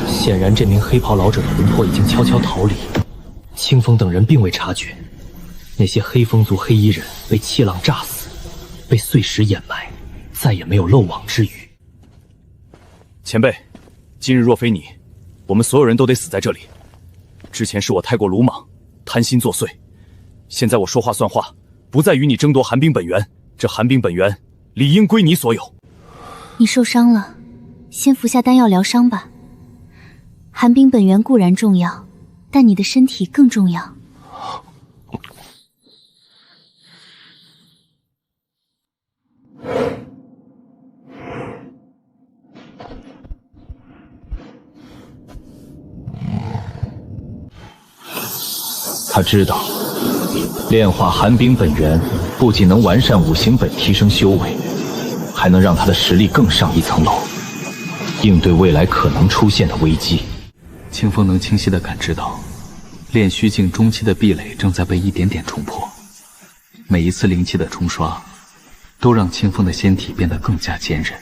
显然，这名黑袍老者的魂魄已经悄悄逃离，清风等人并未察觉。那些黑风族黑衣人被气浪炸死，被碎石掩埋，再也没有漏网之鱼。前辈，今日若非你，我们所有人都得死在这里。之前是我太过鲁莽，贪心作祟，现在我说话算话，不再与你争夺寒冰本源，这寒冰本源理应归你所有。你受伤了，先服下丹药疗伤吧。寒冰本源固然重要，但你的身体更重要。他知道，炼化寒冰本源不仅能完善五行本，提升修为，还能让他的实力更上一层楼，应对未来可能出现的危机。清风能清晰地感知到，炼虚境中期的壁垒正在被一点点冲破。每一次灵气的冲刷，都让清风的仙体变得更加坚韧，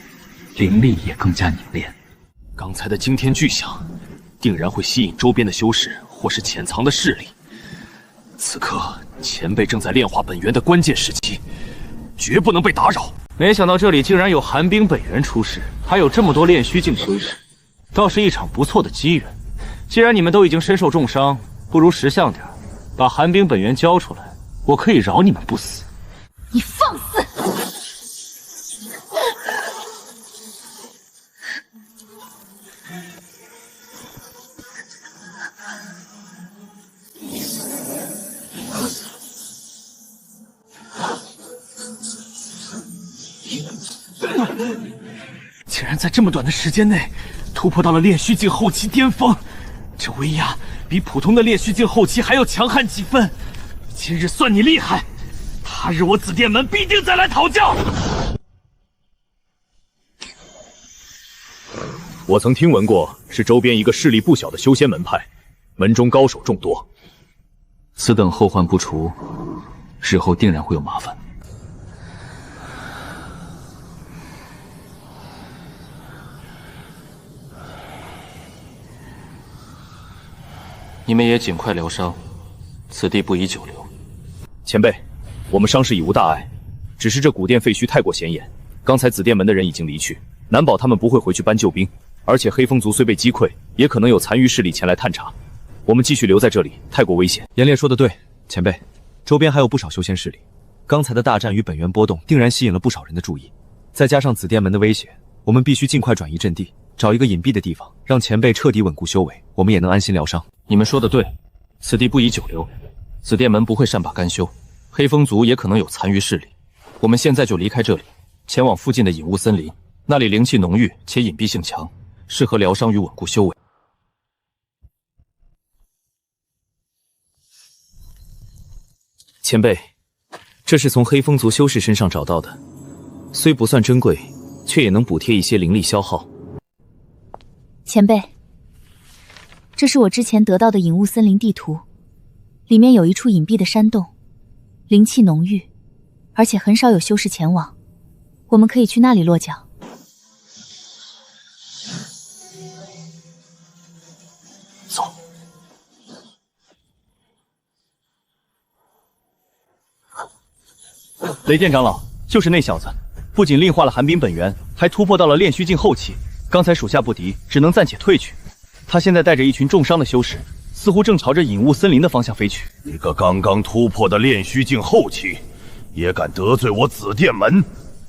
灵力也更加凝练。刚才的惊天巨响，定然会吸引周边的修士或是潜藏的势力。此刻，前辈正在炼化本源的关键时期，绝不能被打扰。没想到这里竟然有寒冰本源出世，还有这么多炼虚境修士，倒是一场不错的机缘。既然你们都已经身受重伤，不如识相点，把寒冰本源交出来，我可以饶你们不死。你放肆！竟然在这么短的时间内突破到了炼虚境后期巅峰，这威压比普通的炼虚境后期还要强悍几分。今日算你厉害，他日我紫电门必定再来讨教。我曾听闻过，是周边一个势力不小的修仙门派，门中高手众多。此等后患不除，日后定然会有麻烦。你们也尽快疗伤，此地不宜久留。前辈，我们伤势已无大碍，只是这古殿废墟太过显眼。刚才紫电门的人已经离去，难保他们不会回去搬救兵。而且黑风族虽被击溃，也可能有残余势力前来探查。我们继续留在这里太过危险。严烈说的对，前辈，周边还有不少修仙势力。刚才的大战与本源波动，定然吸引了不少人的注意。再加上紫电门的威胁，我们必须尽快转移阵地，找一个隐蔽的地方，让前辈彻底稳固修为，我们也能安心疗伤。你们说的对，此地不宜久留。紫电门不会善罢甘休，黑风族也可能有残余势力。我们现在就离开这里，前往附近的隐雾森林，那里灵气浓郁且隐蔽性强，适合疗伤与稳固修为。前辈，这是从黑风族修士身上找到的，虽不算珍贵，却也能补贴一些灵力消耗。前辈，这是我之前得到的隐雾森林地图，里面有一处隐蔽的山洞，灵气浓郁，而且很少有修士前往，我们可以去那里落脚。走。雷电长老，就是那小子，不仅炼化了寒冰本源，还突破到了炼虚境后期。刚才属下不敌，只能暂且退去。他现在带着一群重伤的修士，似乎正朝着隐雾森林的方向飞去。一个刚刚突破的炼虚境后期，也敢得罪我紫电门，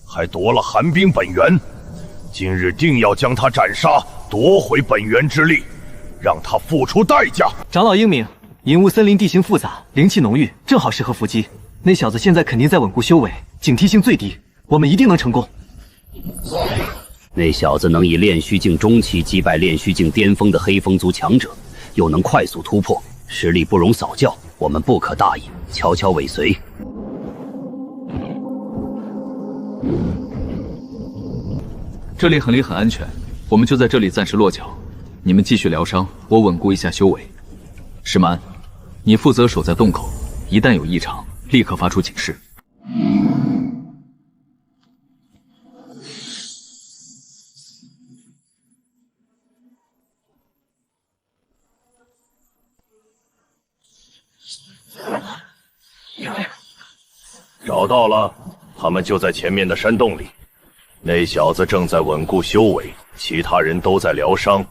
还夺了寒冰本源。今日定要将他斩杀，夺回本源之力，让他付出代价。长老英明，隐雾森林地形复杂，灵气浓郁，正好适合伏击。那小子现在肯定在稳固修为，警惕性最低，我们一定能成功。那小子能以炼虚境中期击败炼虚境巅峰的黑风族强者，又能快速突破，实力不容扫教，我们不可大意，悄悄尾随。这里很安全，我们就在这里暂时落脚。你们继续疗伤，我稳固一下修为。石蛮，你负责守在洞口，一旦有异常，立刻发出警示。找到了，他们就在前面的山洞里。那小子正在稳固修为，其他人都在疗伤，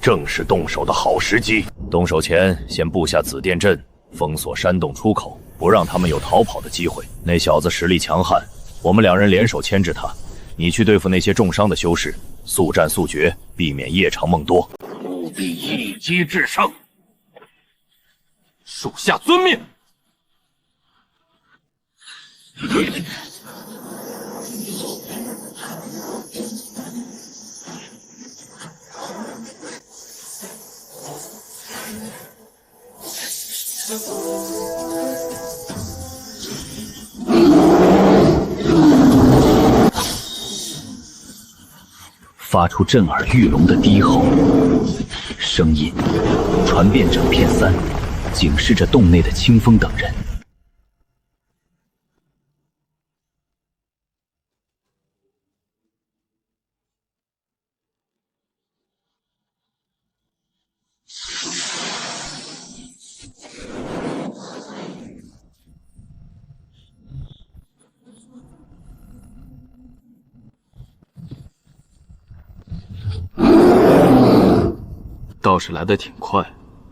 正是动手的好时机。动手前，先布下紫电阵，封锁山洞出口，不让他们有逃跑的机会。那小子实力强悍，我们两人联手牵制他。你去对付那些重伤的修士，速战速决，避免夜长梦多。务必一击制胜。属下遵命。发出震耳欲聋的低吼，声音传遍整片山，警示着洞内的清风等人。倒是来得挺快，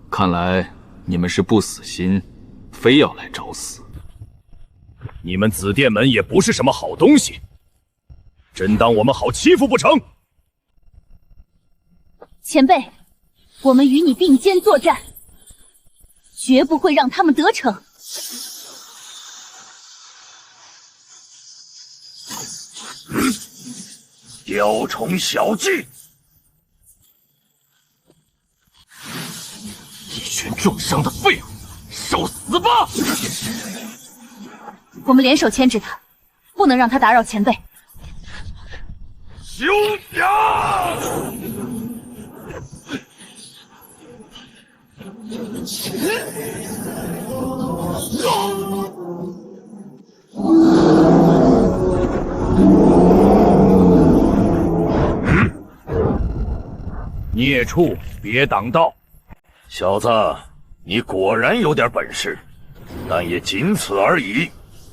看来你们是不死心，非要来找死。你们紫电门也不是什么好东西，真当我们好欺负不成？前辈，我们与你并肩作战，绝不会让他们得逞。雕虫小技！一群重伤的废物，受死吧！我们联手牵制他，不能让他打扰前辈。休想！孽畜，别挡道！小子，你果然有点本事，但也仅此而已。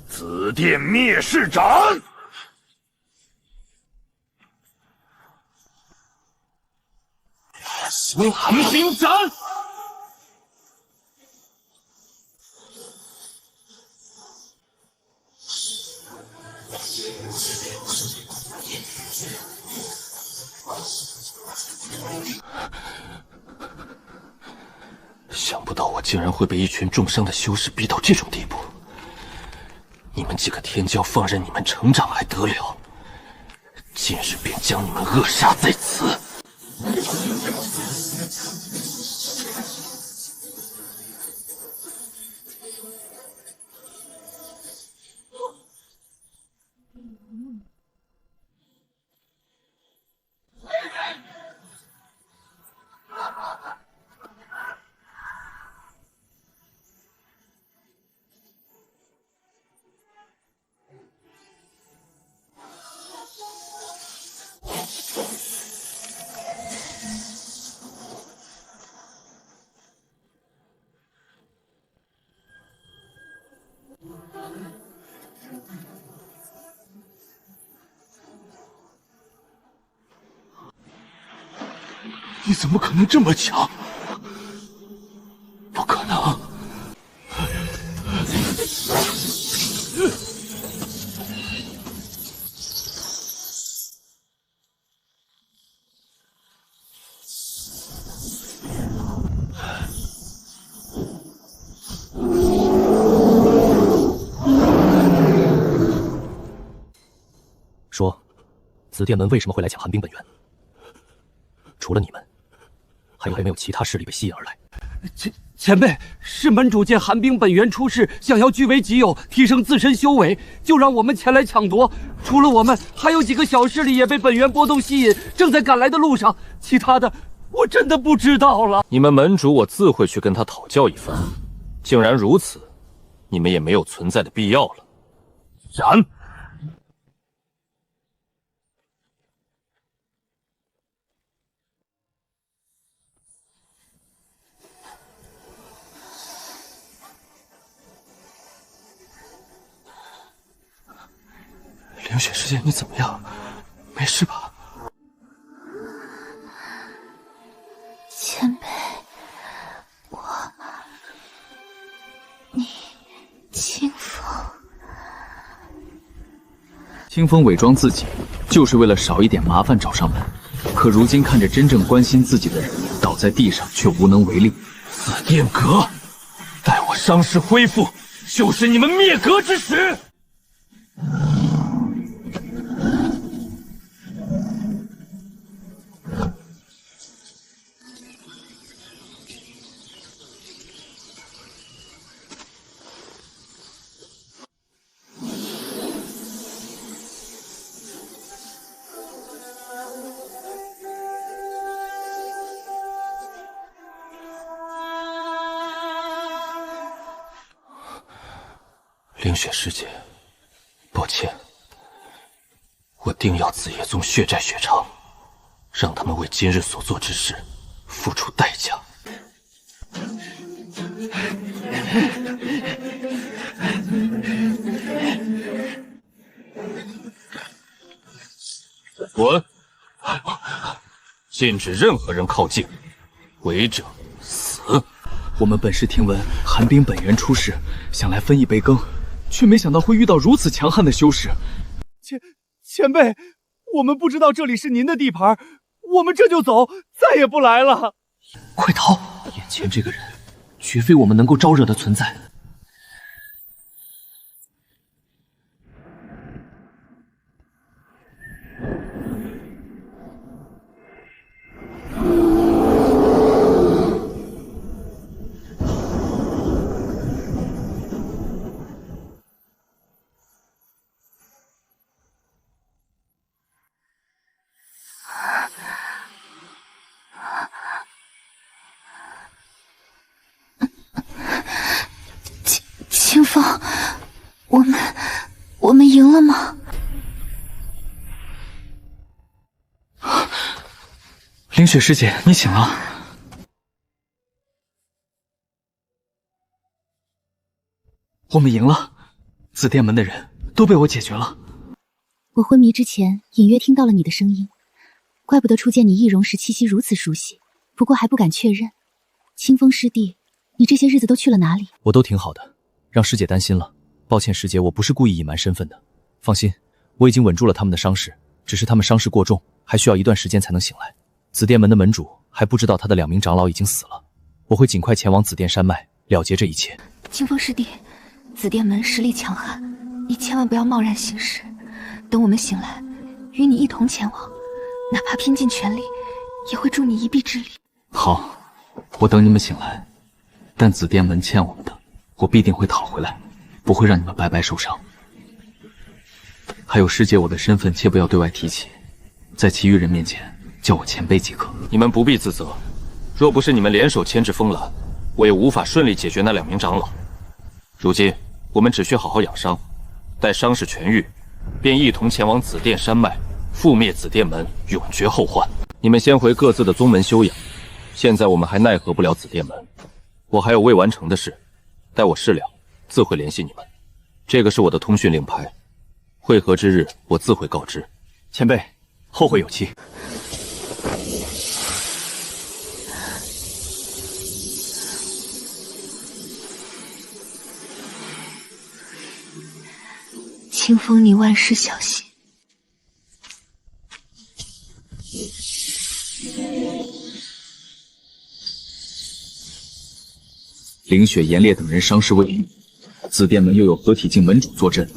紫电灭世斩！行寒冰斩！想不到我竟然会被一群重伤的修士逼到这种地步！你们几个天骄放任你们成长还得了？今日便将你们扼杀在此！你怎么可能这么强？不可能！说，紫电门为什么会来抢寒冰本源？除了你们，还有没有其他势力被吸引而来？前辈，是门主见寒冰本源出世，想要据为己有，提升自身修为，就让我们前来抢夺。除了我们，还有几个小势力也被本源波动吸引，正在赶来的路上。其他的，我真的不知道了。你们门主，我自会去跟他讨教一番。竟然如此，你们也没有存在的必要了。然。凌雪师姐，你怎么样？没事吧？前辈，你清风。清风伪装自己，就是为了少一点麻烦找上门。可如今看着真正关心自己的人倒在地上，却无能为力。紫电阁，待我伤势恢复，就是你们灭阁之时。凌雪师姐，抱歉，我定要紫夜宗血债血偿，让他们为今日所做之事付出代价。滚！禁止任何人靠近，违者死。我们本是听闻寒冰本源出世，想来分一杯羹。却没想到会遇到如此强悍的修士。前辈，我们不知道这里是您的地盘，我们这就走，再也不来了。快逃！眼前这个人，绝非我们能够招惹的存在。清风，我们赢了吗？凌雪师姐，你醒了。我们赢了，紫电门的人都被我解决了。我昏迷之前隐约听到了你的声音，怪不得初见你易容时气息如此熟悉，不过还不敢确认。清风师弟，你这些日子都去了哪里？我都挺好的，让师姐担心了。抱歉师姐，我不是故意隐瞒身份的。放心，我已经稳住了他们的伤势，只是他们伤势过重，还需要一段时间才能醒来。紫电门的门主还不知道他的2名长老已经死了，我会尽快前往紫电山脉了结这一切。清风师弟，紫电门实力强悍，你千万不要贸然行事。等我们醒来，与你一同前往，哪怕拼尽全力，也会助你一臂之力。好，我等你们醒来。但紫电门欠我们的，我必定会讨回来，不会让你们白白受伤。还有师姐，我的身份切不要对外提起，在其余人面前叫我前辈即可。你们不必自责，若不是你们联手牵制风兰，我也无法顺利解决那2名长老。如今我们只需好好养伤，待伤势痊愈，便一同前往紫电山脉，覆灭紫电门，永绝后患。你们先回各自的宗门休养，现在我们还奈何不了紫电门，我还有未完成的事，待我事了，自会联系你们。这个是我的通讯令牌，会合之日我自会告知。前辈，后会有期。清风，你万事小心。凌雪、严烈等人伤势未愈，紫殿门又有合体境门主坐镇，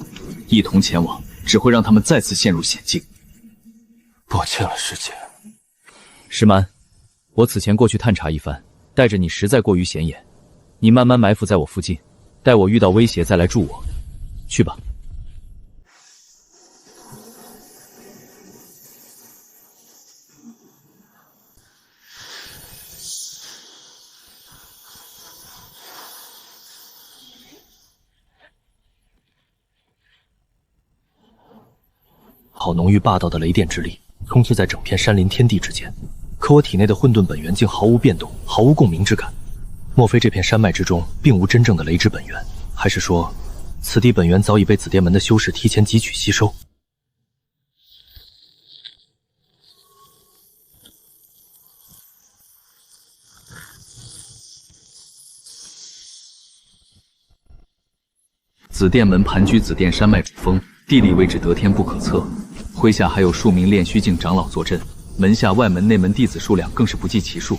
一同前往只会让他们再次陷入险境。抱歉了，师姐。石蛮，我此前过去探查一番，带着你实在过于显眼，你慢慢埋伏在我附近，待我遇到威胁再来助我。去吧。好浓郁霸道的雷电之力充斥在整片山林天地之间，可我体内的混沌本源竟毫无变动，毫无共鸣之感。莫非这片山脉之中并无真正的雷之本源？还是说，此地本源早已被紫殿门的修士提前汲取吸收？紫殿门盘踞紫殿山脉主峰，地理位置得天不可测。麾下还有数名炼虚境长老坐镇，门下外门内门弟子数量更是不计其数。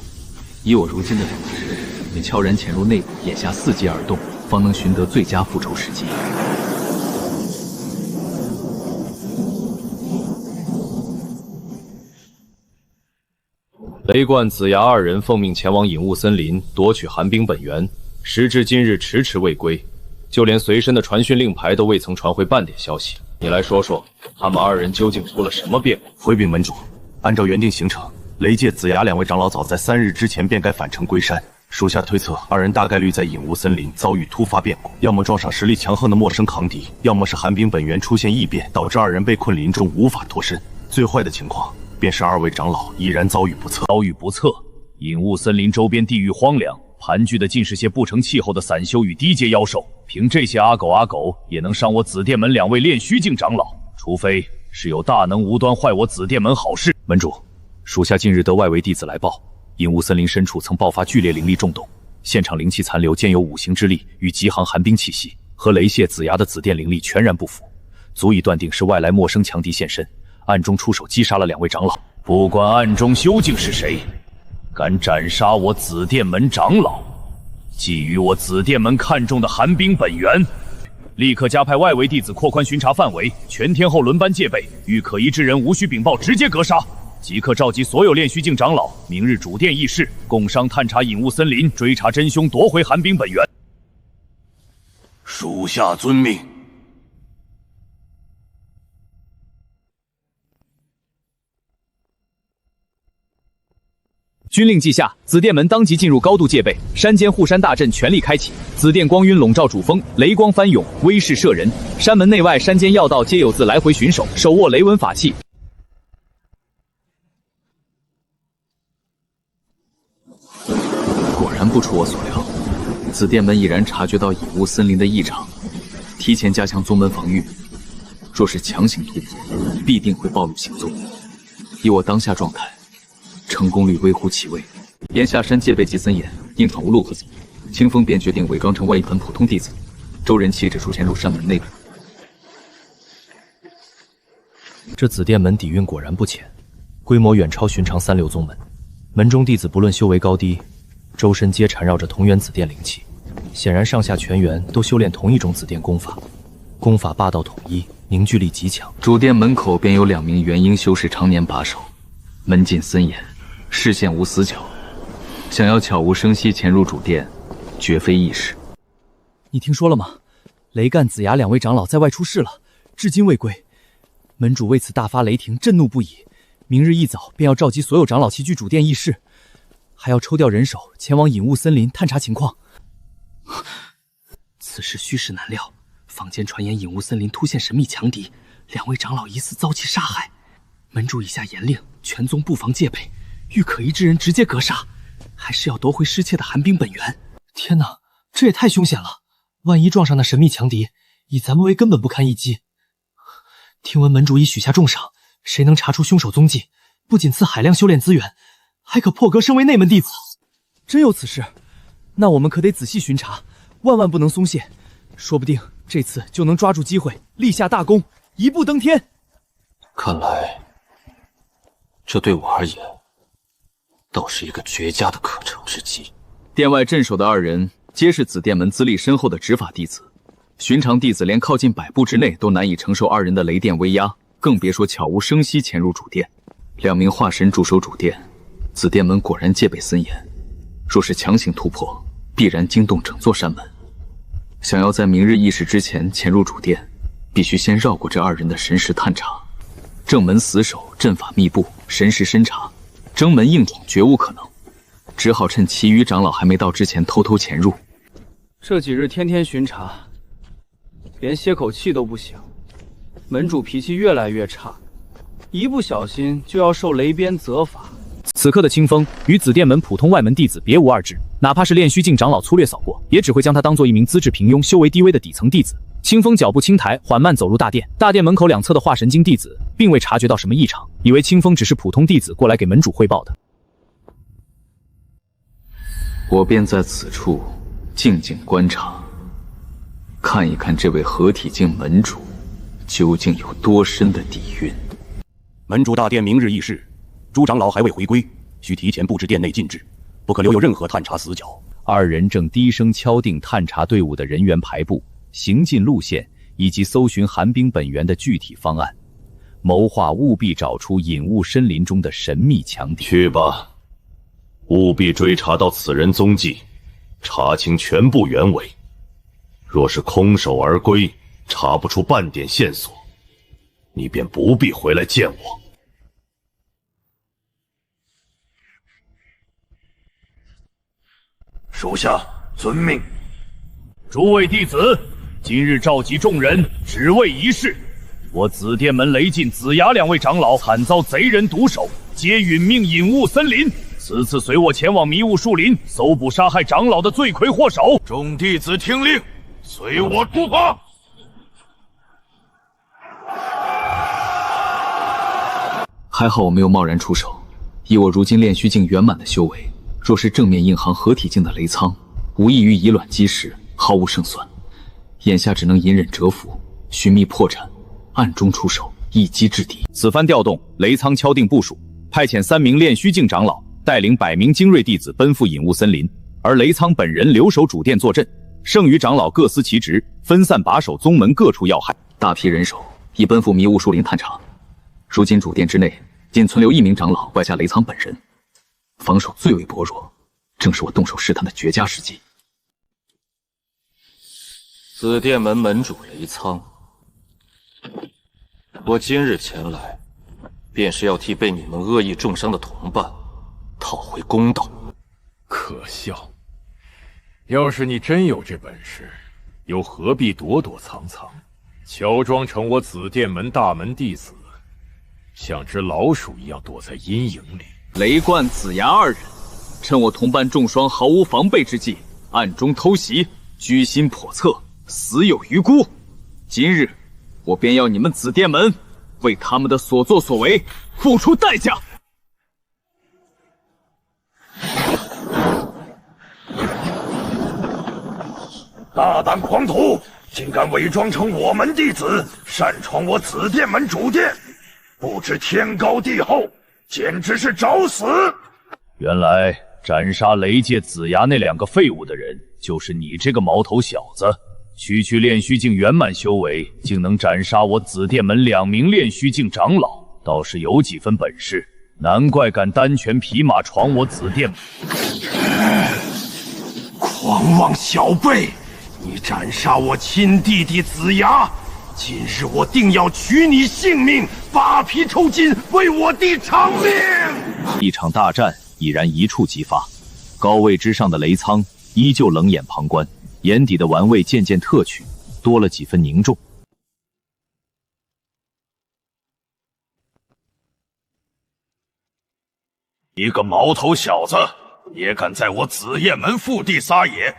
以我如今的理智，得悄然潜入内部，眼下伺机而动，方能寻得最佳复仇时机。雷冠、子牙二人奉命前往隐雾森林夺取寒冰本源，时至今日迟迟未归，就连随身的传讯令牌都未曾传回半点消息。你来说说，他们二人究竟出了什么变故？回禀门主，按照原定行程，雷界、子牙两位长老早在3日之前便该返程归山。属下推测，二人大概率在隐雾森林遭遇突发变故，要么撞上实力强横的陌生강敌，要么是寒冰本源出现异变，导致二人被困林中无法脱身。最坏的情况，便是二位长老已然遭遇不测。遭遇不测，隐雾森林周边地域荒凉，盘踞的尽是些不成气候的散修与低阶妖兽。凭这些阿狗也能伤我紫殿门2位炼虚境长老，除非是有大能无端坏我紫殿门好事。门主，属下近日得外围弟子来报，隐雾森林深处曾爆发剧烈灵力众动，现场灵气残留兼有5行之力与极寒寒冰气息，和雷泄子牙的紫殿灵力全然不符，足以断定是外来陌生强敌现身，暗中出手击杀了2位长老。不管暗中究竟是谁，敢斩杀我紫殿门长老，觊觎我紫殿门看中的寒冰本源，立刻加派外围弟子扩宽巡查范围，全天候轮班戒备，遇可疑之人无需禀报，直接格杀。即刻召集所有炼虚境长老，明日主殿议事，共商探查隐雾森林，追查真凶，夺回寒冰本源。属下遵命。军令记下，紫殿门当即进入高度戒备，山间护山大阵全力开启，紫电光晕笼罩主峰，雷光翻涌，威势慑人。山门内外山间要道皆有自来回巡守，手握雷纹法器。果然不出我所料，紫殿门已然察觉到隐雾森林的异常，提前加强宗门防御。若是强行突破，必定会暴露行踪。以我当下状态，成功率微乎其微。眼下山戒备极森严，硬闯无路可走。清风便决定伪装成外一盆普通弟子，周人气指出潜入山门内部。这紫殿门底蕴果然不浅，规模远超寻常3流宗门。门中弟子不论修为高低，周身皆缠绕着同源紫电灵气，显然上下全员都修炼同一种紫电功法，功法霸道统一，凝聚力极强。主殿门口便有2名元婴修士常年把守，门禁森严，视线无死角，想要悄无声息潜入主殿，绝非易事。你听说了吗？雷干、子牙2位长老在外出事了，至今未归。门主为此大发雷霆，震怒不已。明日一早便要召集所有长老齐聚主殿议事，还要抽调人手前往隐雾森林探查情况。此事虚实难料，坊间传言隐雾森林突现神秘强敌，2位长老疑似遭其杀害。门主已下严令，全宗布防戒备，遇可疑之人直接格杀，还是要夺回失窃的寒冰本源。天哪，这也太凶险了！万一撞上那神秘强敌，以咱们为根本不堪一击。听闻门主已许下重赏，谁能查出凶手踪迹，不仅赐海量修炼资源，还可破格升为内门弟子。真有此事？那我们可得仔细巡查，万万不能松懈，说不定这次就能抓住机会，立下大功，一步登天。看来，这对我而言，倒是一个绝佳的可乘之机。殿外镇守的二人，皆是紫殿门资历深厚的执法弟子，寻常弟子连靠近100步之内都难以承受二人的雷电威压，更别说悄无声息潜入主殿。2名化神驻守主殿，紫殿门果然戒备森严，若是强行突破，必然惊动整座山门。想要在明日议事之前潜入主殿，必须先绕过这二人的神识探查。正门死守，阵法密布，神识深查，征门硬闯绝无可能，只好趁其余长老还没到之前偷偷潜入。这几日天天巡查，连歇口气都不行，门主脾气越来越差，一不小心就要受雷鞭责罚。此刻的清风与紫殿门普通外门弟子别无二致，哪怕是炼虚境长老粗略扫过，也只会将他当做一名资质平庸、修为低微的底层弟子。清风脚步轻抬，缓慢走入大殿。大殿门口两侧的化神境弟子并未察觉到什么异常，以为清风只是普通弟子过来给门主汇报的。我便在此处静静观察，看一看这位合体境门主究竟有多深的底蕴。门主大殿明日议事，诸长老还未回归，需提前布置殿内禁制，不可留有任何探查死角。二人正低声敲定探查队伍的人员排布、行进路线以及搜寻寒冰本源的具体方案，谋划务必找出隐雾森林中的神秘强敌。去吧，务必追查到此人踪迹，查清全部原委。若是空手而归，查不出半点线索，你便不必回来见我。属下遵命。诸位弟子，今日召集众人，只为一事。我紫殿门雷进、紫牙2位长老惨遭贼人毒手，皆殒命隐雾森林。此次随我前往迷雾树林，搜捕杀害长老的罪魁祸首。众弟子听令，随我出发。还好我没有贸然出手，以我如今炼虚境圆满的修为，若是正面硬航合体境的雷苍，无异于以卵击石，毫无胜算。眼下只能隐忍蛰伏，寻觅破绽，暗中出手，一击制敌。此番调动，雷苍敲定部署，派遣3名炼虚境长老带领100名精锐弟子奔赴隐雾森林，而雷苍本人留守主殿坐镇，剩余长老各司其职，分散把守宗门各处要害。大批人手已奔赴迷雾树林探查。如今主殿之内仅存留1名长老，外加雷苍本人，防守最为薄弱，正是我动手试探的绝佳时机。紫殿门门主雷苍，我今日前来，便是要替被你们恶意重伤的同伴讨回公道。可笑！要是你真有这本事，又何必躲躲藏藏，乔装成我紫殿门大门弟子，像只老鼠一样躲在阴影里？雷贯、紫牙2人趁我同伴重伤毫无防备之际，暗中偷袭，居心叵测，死有余辜。今日我便要你们紫殿门为他们的所作所为付出代价。大胆狂徒，竟敢伪装成我门弟子，擅闯我紫殿门主殿，不知天高地厚，简直是找死！原来斩杀雷界、紫牙那2个废物的人，就是你这个毛头小子。区区炼虚境圆满修为，竟能斩杀我紫殿门2名炼虚境长老，倒是有几分本事。难怪敢单拳匹马闯我紫殿门。狂妄小辈！你斩杀我亲弟弟紫牙，今日我定要取你性命，扒皮抽筋，为我弟偿命！一场大战已然一触即发，高位之上的雷苍依旧冷眼旁观，眼底的玩味渐渐褪去，多了几分凝重。一个毛头小子也敢在我紫焰门腹地撒野，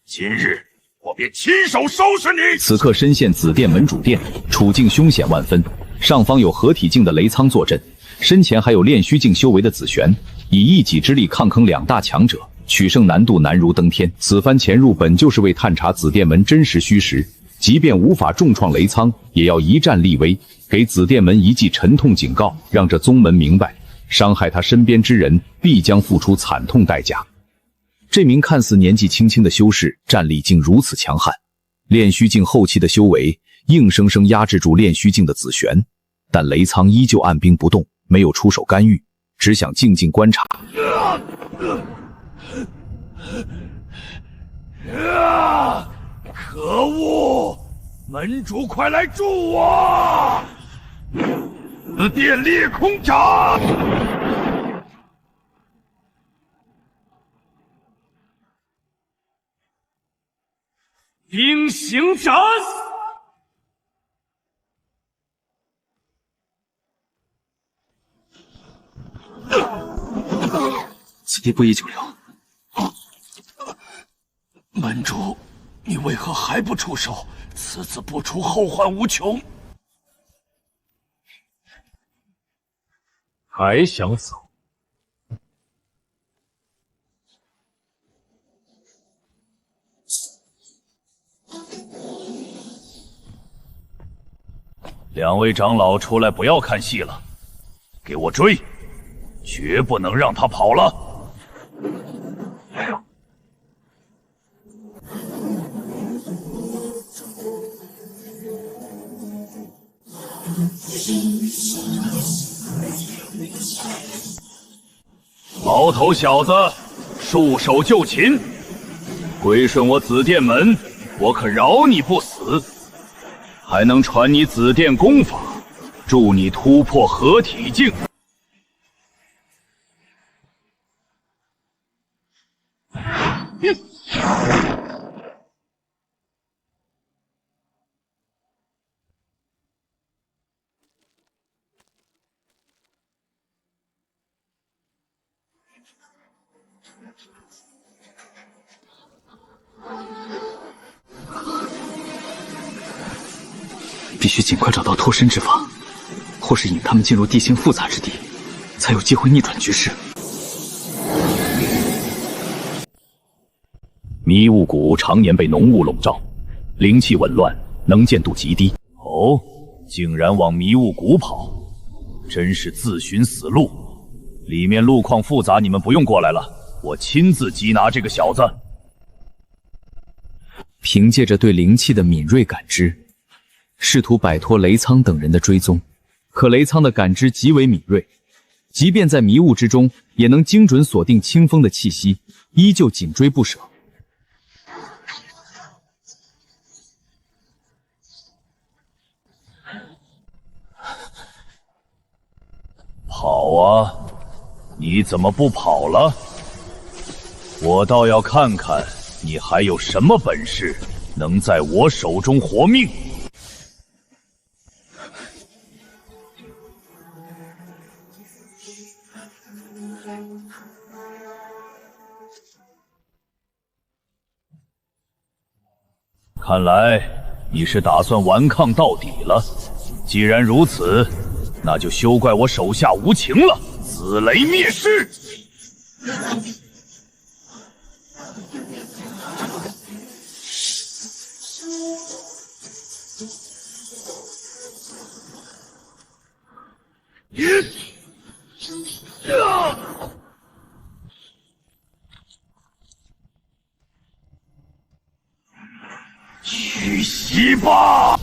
今日我便亲手收拾你！此刻身陷紫殿门主殿，处境凶险万分。上方有合体境的雷苍坐镇，身前还有炼虚境修为的紫璇，以一己之力抗衡2大强者，取胜难度难如登天。此番潜入本就是为探查紫殿门真实虚实，即便无法重创雷苍，也要一战立威，给紫电门一记沉痛警告，让这宗门明白，伤害他身边之人必将付出惨痛代价。这名看似年纪轻轻的修士，战力竟如此强悍。炼虚境后期的修为硬生生压制住炼虚境的紫璇，但雷苍依旧按兵不动，没有出手干预，只想静静观察。可恶！门主，快来助我！紫电裂空掌！冰行斩！此地不宜久留。门主，你为何还不出手？此子不出，后患无穷。还想走？两位长老出来，不要看戏了，给我追！绝不能让他跑了！毛头小子，束手就擒！归顺我紫电门，我可饶你不死，还能传你紫电功法，助你突破合体境。必须尽快找到脱身之法，或是引他们进入地形复杂之地，才有机会逆转局势。迷雾谷常年被浓雾笼罩，灵气紊乱，能见度极低。哦，竟然往迷雾谷跑，真是自寻死路。里面路况复杂，你们不用过来了，我亲自缉拿这个小子。凭借着对灵气的敏锐感知，试图摆脱雷苍等人的追踪，可雷苍的感知极为敏锐，即便在迷雾之中，也能精准锁定清风的气息，依旧紧追不舍。跑啊！你怎么不跑了？我倒要看看你还有什么本事，能在我手中活命。看来你是打算顽抗到底了。既然如此，那就休怪我手下无情了。紫雷灭世！去死吧！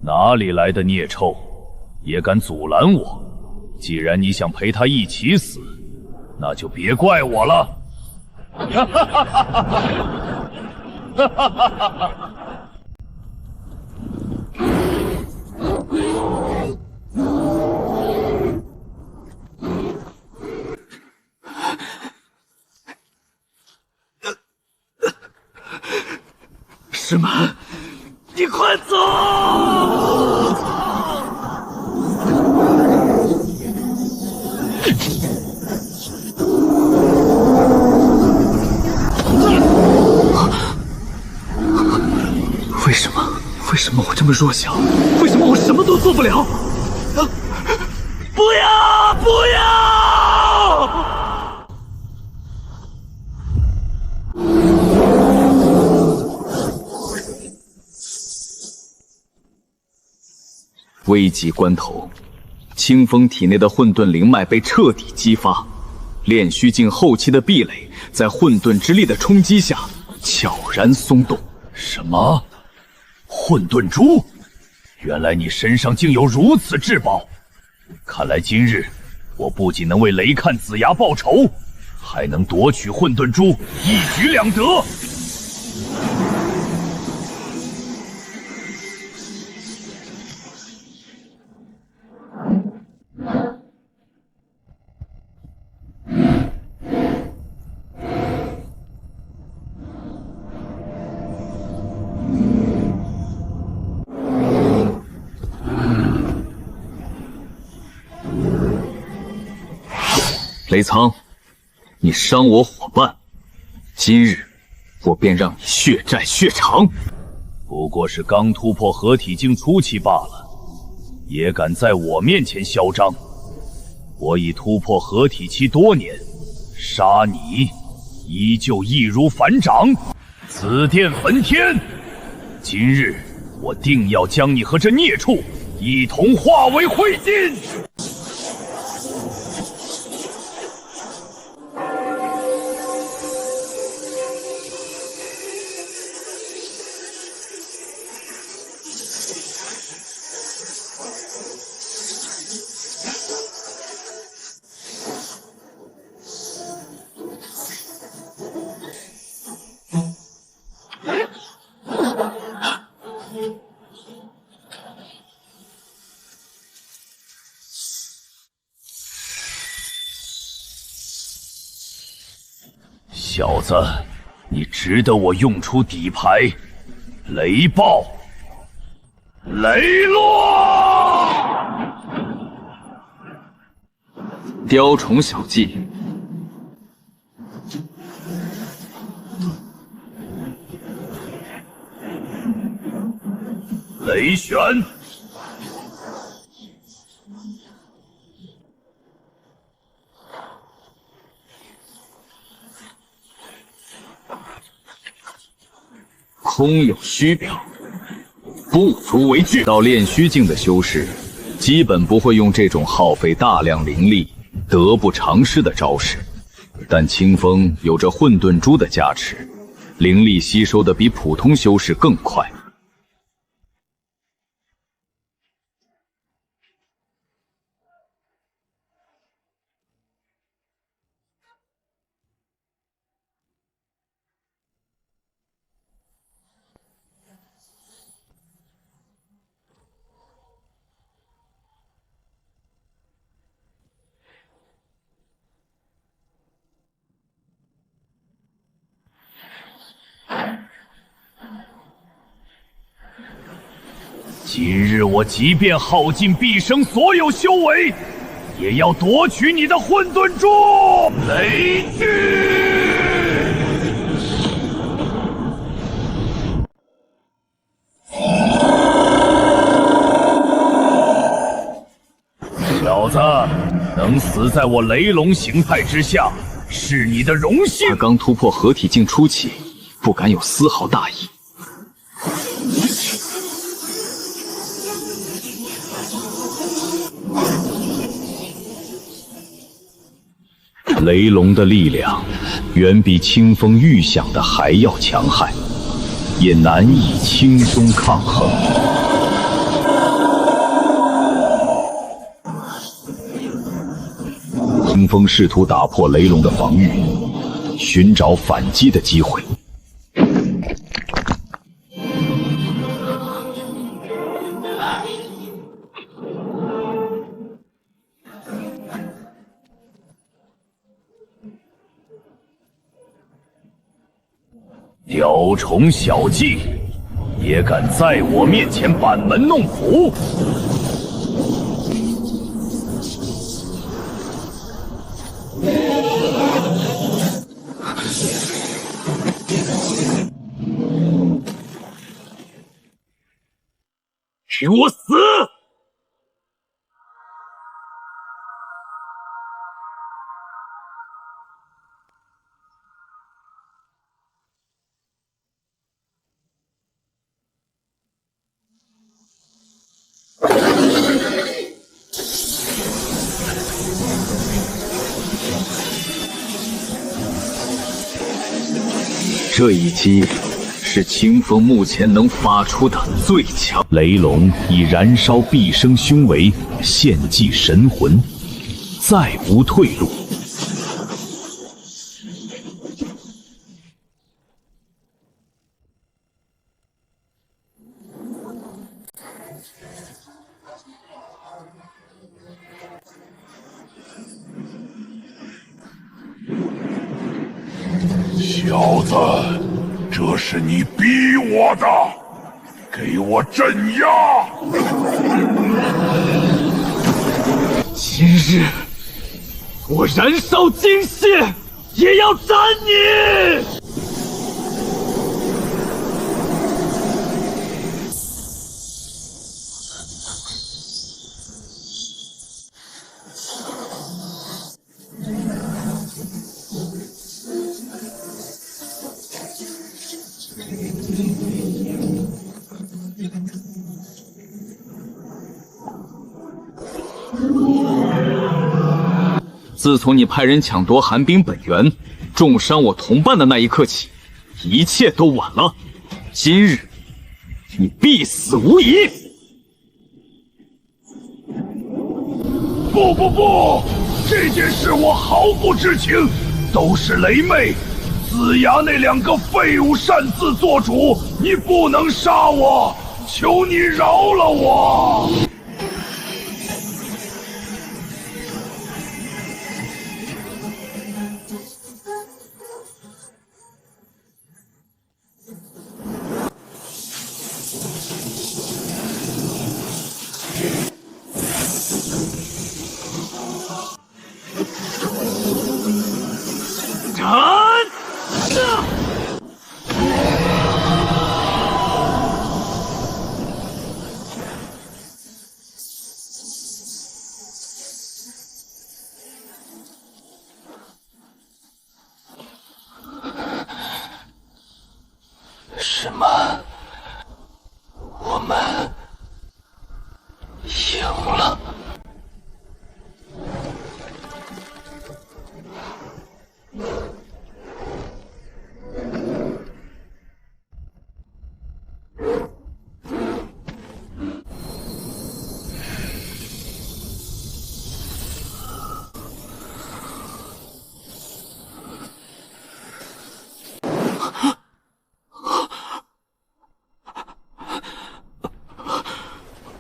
哪里来的孽臭，也敢阻拦我？既然你想陪他一起死，那就别怪我了。哈哈哈哈哈！哈哈哈哈！师门，你快走！什么我这么弱小？为什么我什么都做不了？啊！不要！不要！危急关头，清风体内的混沌灵脉被彻底激发，炼虚境后期的壁垒在混沌之力的冲击下悄然松动。什么？混沌珠？原来你身上竟有如此至宝！看来今日我不仅能为雷看子牙报仇，还能夺取混沌珠，一举两得。雷苍，你伤我伙伴，今日我便让你血债血偿。不过是刚突破合体境初期罢了，也敢在我面前嚣张？我已突破合体期多年，杀你依旧易如反掌，紫电焚天！今日我定要将你和这孽畜一同化为灰烬！小子，你值得我用出底牌，雷暴，雷落！雕虫小技，雷旋，空有虚表，不足为惧。到炼虚境的修士，基本不会用这种耗费大量灵力、得不偿失的招式。但清风有着混沌珠的加持，灵力吸收的比普通修士更快。今日我即便耗尽毕生所有修为，也要夺取你的混沌珠！雷炬！小子，能死在我雷龙形态之下，是你的荣幸。他刚突破合体境初期，不敢有丝毫大意。雷龙的力量远比清风预想的还要强悍，也难以轻松抗衡。清风试图打破雷龙的防御，寻找反击的机会。雕虫小技，也敢在我面前班门弄斧！给我死！这一击是清风目前能发出的最强。雷龙以燃烧毕生胸为献祭神魂，再无退路。小子，这是你逼我的，给我镇压！今日我燃烧金血，也要斩你！自从你派人抢夺寒冰本源，重伤我同伴的那一刻起，一切都晚了。今日，你必死无疑！不不不，这件事我毫不知情，都是雷妹、子牙那两个废物擅自做主，你不能杀我，求你饶了我！是吗？我们赢了。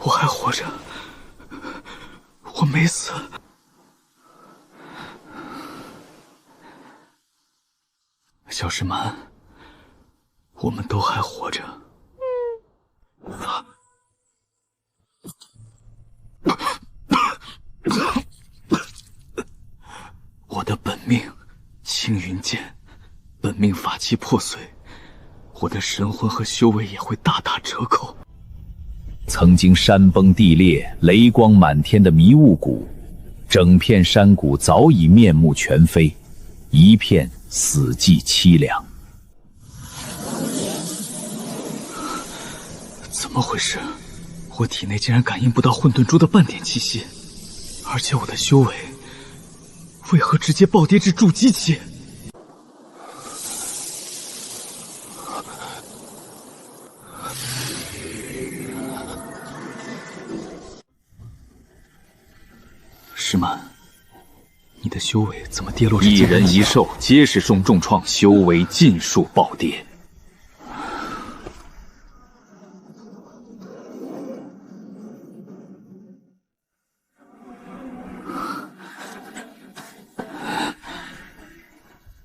我还活着，我没死。小石蛮，我们都还活着。我的本命青云剑，本命法器破碎，我的神魂和修为也会大打折扣。曾经山崩地裂、雷光满天的迷雾谷，整片山谷早已面目全非，一片死寂凄凉。怎么回事？我体内竟然感应不到混沌珠的半点气息，而且我的修为为何直接暴跌至筑基期？石蛮，你的修为怎么跌落至一人一兽皆是受重创，修为尽数暴跌。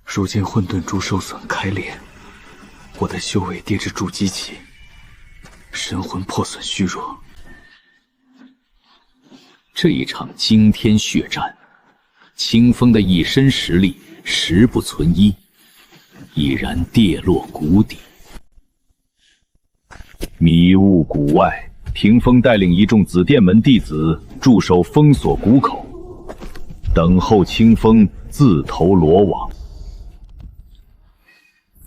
如今混沌珠受损开裂，我的修为跌至筑基期，神魂破损虚弱。这一场惊天血战，清风的一身实力实不存一，已然跌落谷底。迷雾谷外，屏风带领一众紫电门弟子驻守封锁谷口，等候清风自投罗网。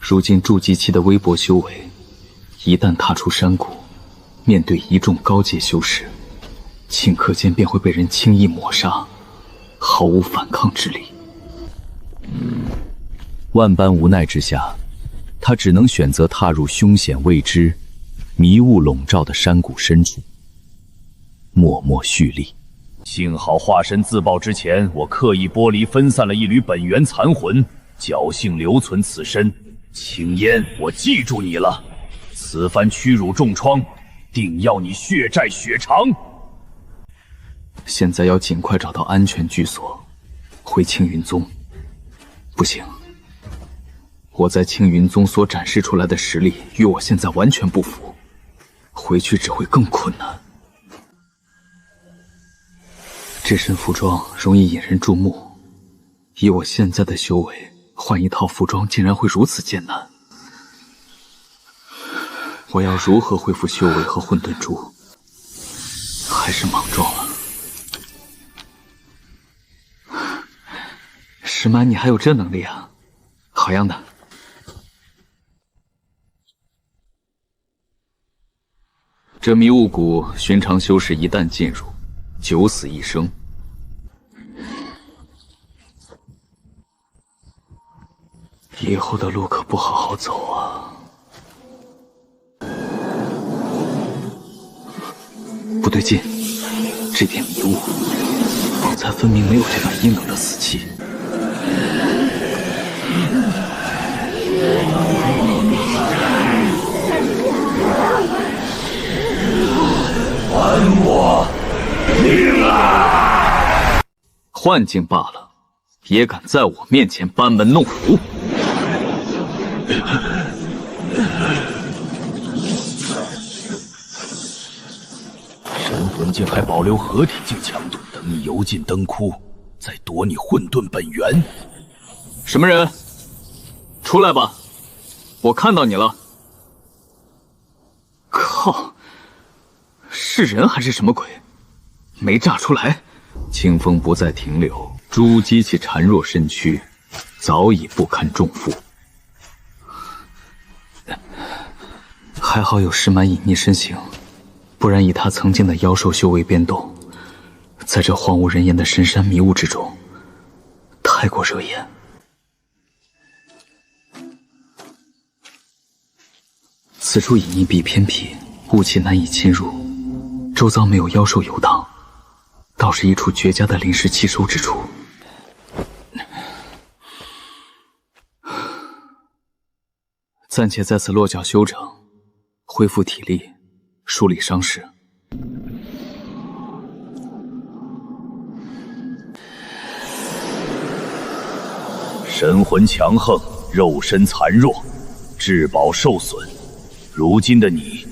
如今筑基期的微薄修为，一旦踏出山谷，面对一众高阶修士，顷刻间便会被人轻易抹杀，毫无反抗之力。万般无奈之下，他只能选择踏入凶险未知、迷雾笼罩的山谷深处，默默蓄力。幸好化身自爆之前，我刻意剥离分散了一缕本源残魂，侥幸留存此身。青烟，我记住你了，此番屈辱重创，定要你血债血偿。现在要尽快找到安全居所，回青云宗。不行，我在青云宗所展示出来的实力与我现在完全不符，回去只会更困难。这身服装容易引人注目，以我现在的修为，换一套服装竟然会如此艰难。我要如何恢复修为和混沌珠？还是莽撞了。石蛮，你还有这能力啊？好样的！这迷雾谷，寻常修士一旦进入，九死一生。以后的路可不好好走啊！不对劲，这片迷雾，方才分明没有这段阴冷的死气。还我命啊！幻境罢了，也敢在我面前班门弄斧！神魂境还保留合体境强度，等你油尽灯枯，再夺你混沌本源。什么人？出来吧！我看到你了。靠！是人还是什么鬼？没炸出来。清风不再停留，朱机器孱弱身躯，早已不堪重负。还好有石蛮隐匿身形，不然以他曾经的妖兽修为变动，在这荒无人烟的深山迷雾之中，太过惹眼。此处隐匿比偏僻，雾气难以侵入，周遭没有妖兽游荡，倒是一处绝佳的临时栖收之处。暂且在此落脚休整，恢复体力，梳理伤势。神魂强横，肉身残弱，至宝受损。如今的你，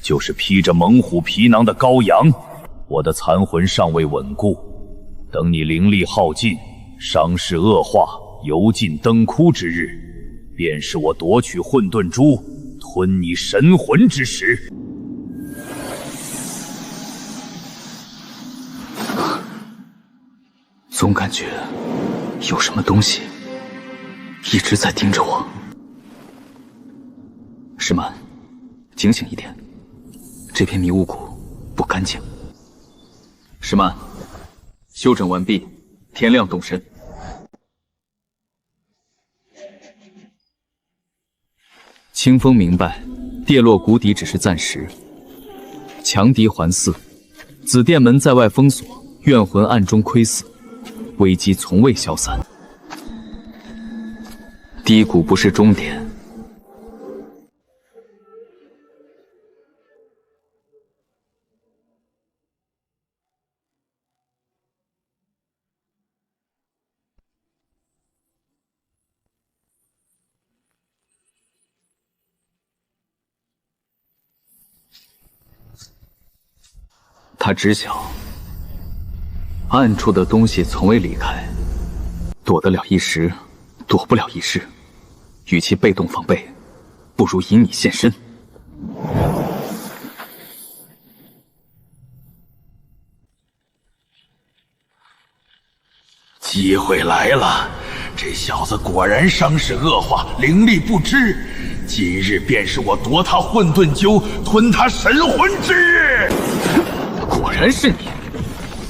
就是披着猛虎皮囊的羔羊。我的残魂尚未稳固，等你灵力耗尽，伤势恶化，油尽灯枯之日，便是我夺取混沌珠，吞你神魂之时。总感觉有什么东西一直在盯着我。石蛮，警醒一点，这片迷雾谷不干净。石蛮，休整完毕，天亮动身。清风明白，跌落谷底只是暂时，强敌环伺，紫电门在外封锁，怨魂暗中窥伺，危机从未消散。低谷不是终点。他知晓，暗处的东西从未离开，躲得了一时，躲不了一世。与其被动防备，不如以你现身。机会来了！这小子果然伤势恶化，灵力不支。今日便是我夺他混沌灸、吞他神魂之日！果然是你，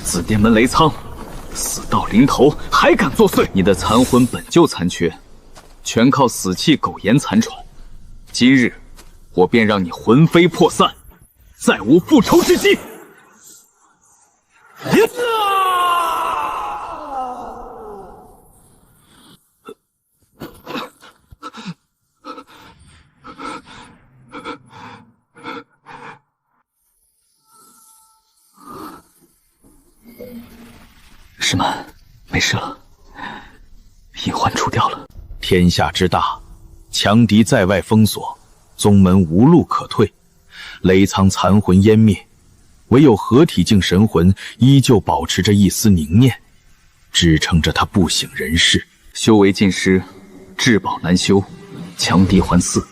紫电门雷苍，死到临头还敢作祟！你的残魂本就残缺，全靠死气苟延残喘。今日，我便让你魂飞魄散，再无复仇之机！师门，没事了，隐患除掉了。天下之大，强敌在外封锁，宗门无路可退。雷苍残魂湮灭，唯有合体境神魂依旧保持着一丝凝念，支撑着他不省人事。修为尽失，至宝难修，强敌环伺。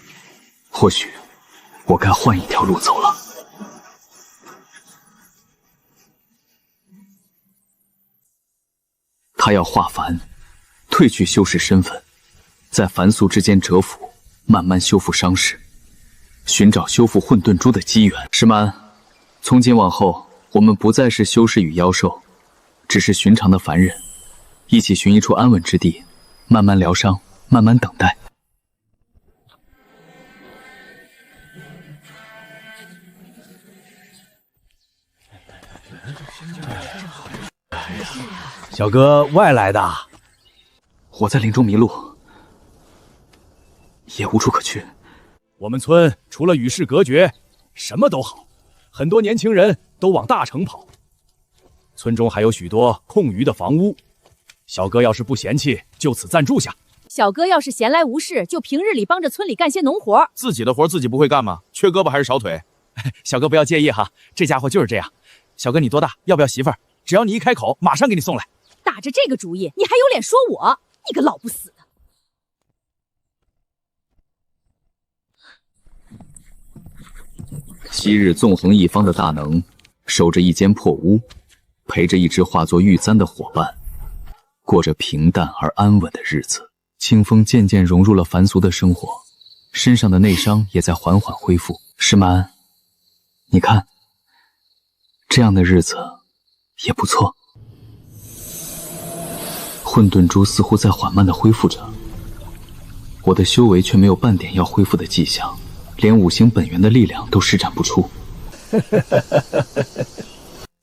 或许我该换一条路走了。他要化凡，褪去修士身份，在凡俗之间蛰伏，慢慢修复伤势，寻找修复混沌珠的机缘。石蛮，从今往后，我们不再是修士与妖兽，只是寻常的凡人，一起寻一处安稳之地，慢慢疗伤，慢慢等待。小哥外来的，我在林中迷路，也无处可去。我们村除了与世隔绝，什么都好，很多年轻人都往大城跑。村中还有许多空余的房屋，小哥要是不嫌弃，就此暂住下。小哥要是闲来无事，就平日里帮着村里干些农活。自己的活自己不会干吗？缺胳膊还是少腿？小哥不要介意哈，这家伙就是这样。小哥你多大？要不要媳妇儿？只要你一开口，马上给你送来。打着这个主意，你还有脸说我？你个老不死的！昔日纵横一方的大能，守着一间破屋，陪着一只化作玉簪的伙伴，过着平淡而安稳的日子。清风渐渐融入了凡俗的生活，身上的内伤也在缓缓恢复。石蛮，你看，这样的日子也不错。混沌珠似乎在缓慢地恢复着，我的修为却没有半点要恢复的迹象，连五行本源的力量都施展不出。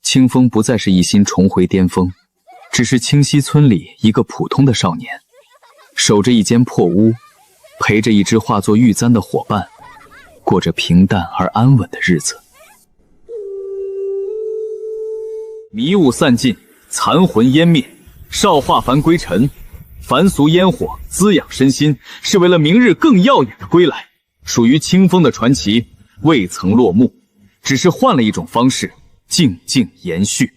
清风不再是一心重回巅峰，只是清溪村里一个普通的少年，守着一间破屋，陪着一只化作玉簪的伙伴，过着平淡而安稳的日子。迷雾散尽，残魂湮灭，少化凡归尘。凡俗烟火滋养身心，是为了明日更耀眼的归来。属于清风的传奇未曾落幕，只是换了一种方式，静静延续。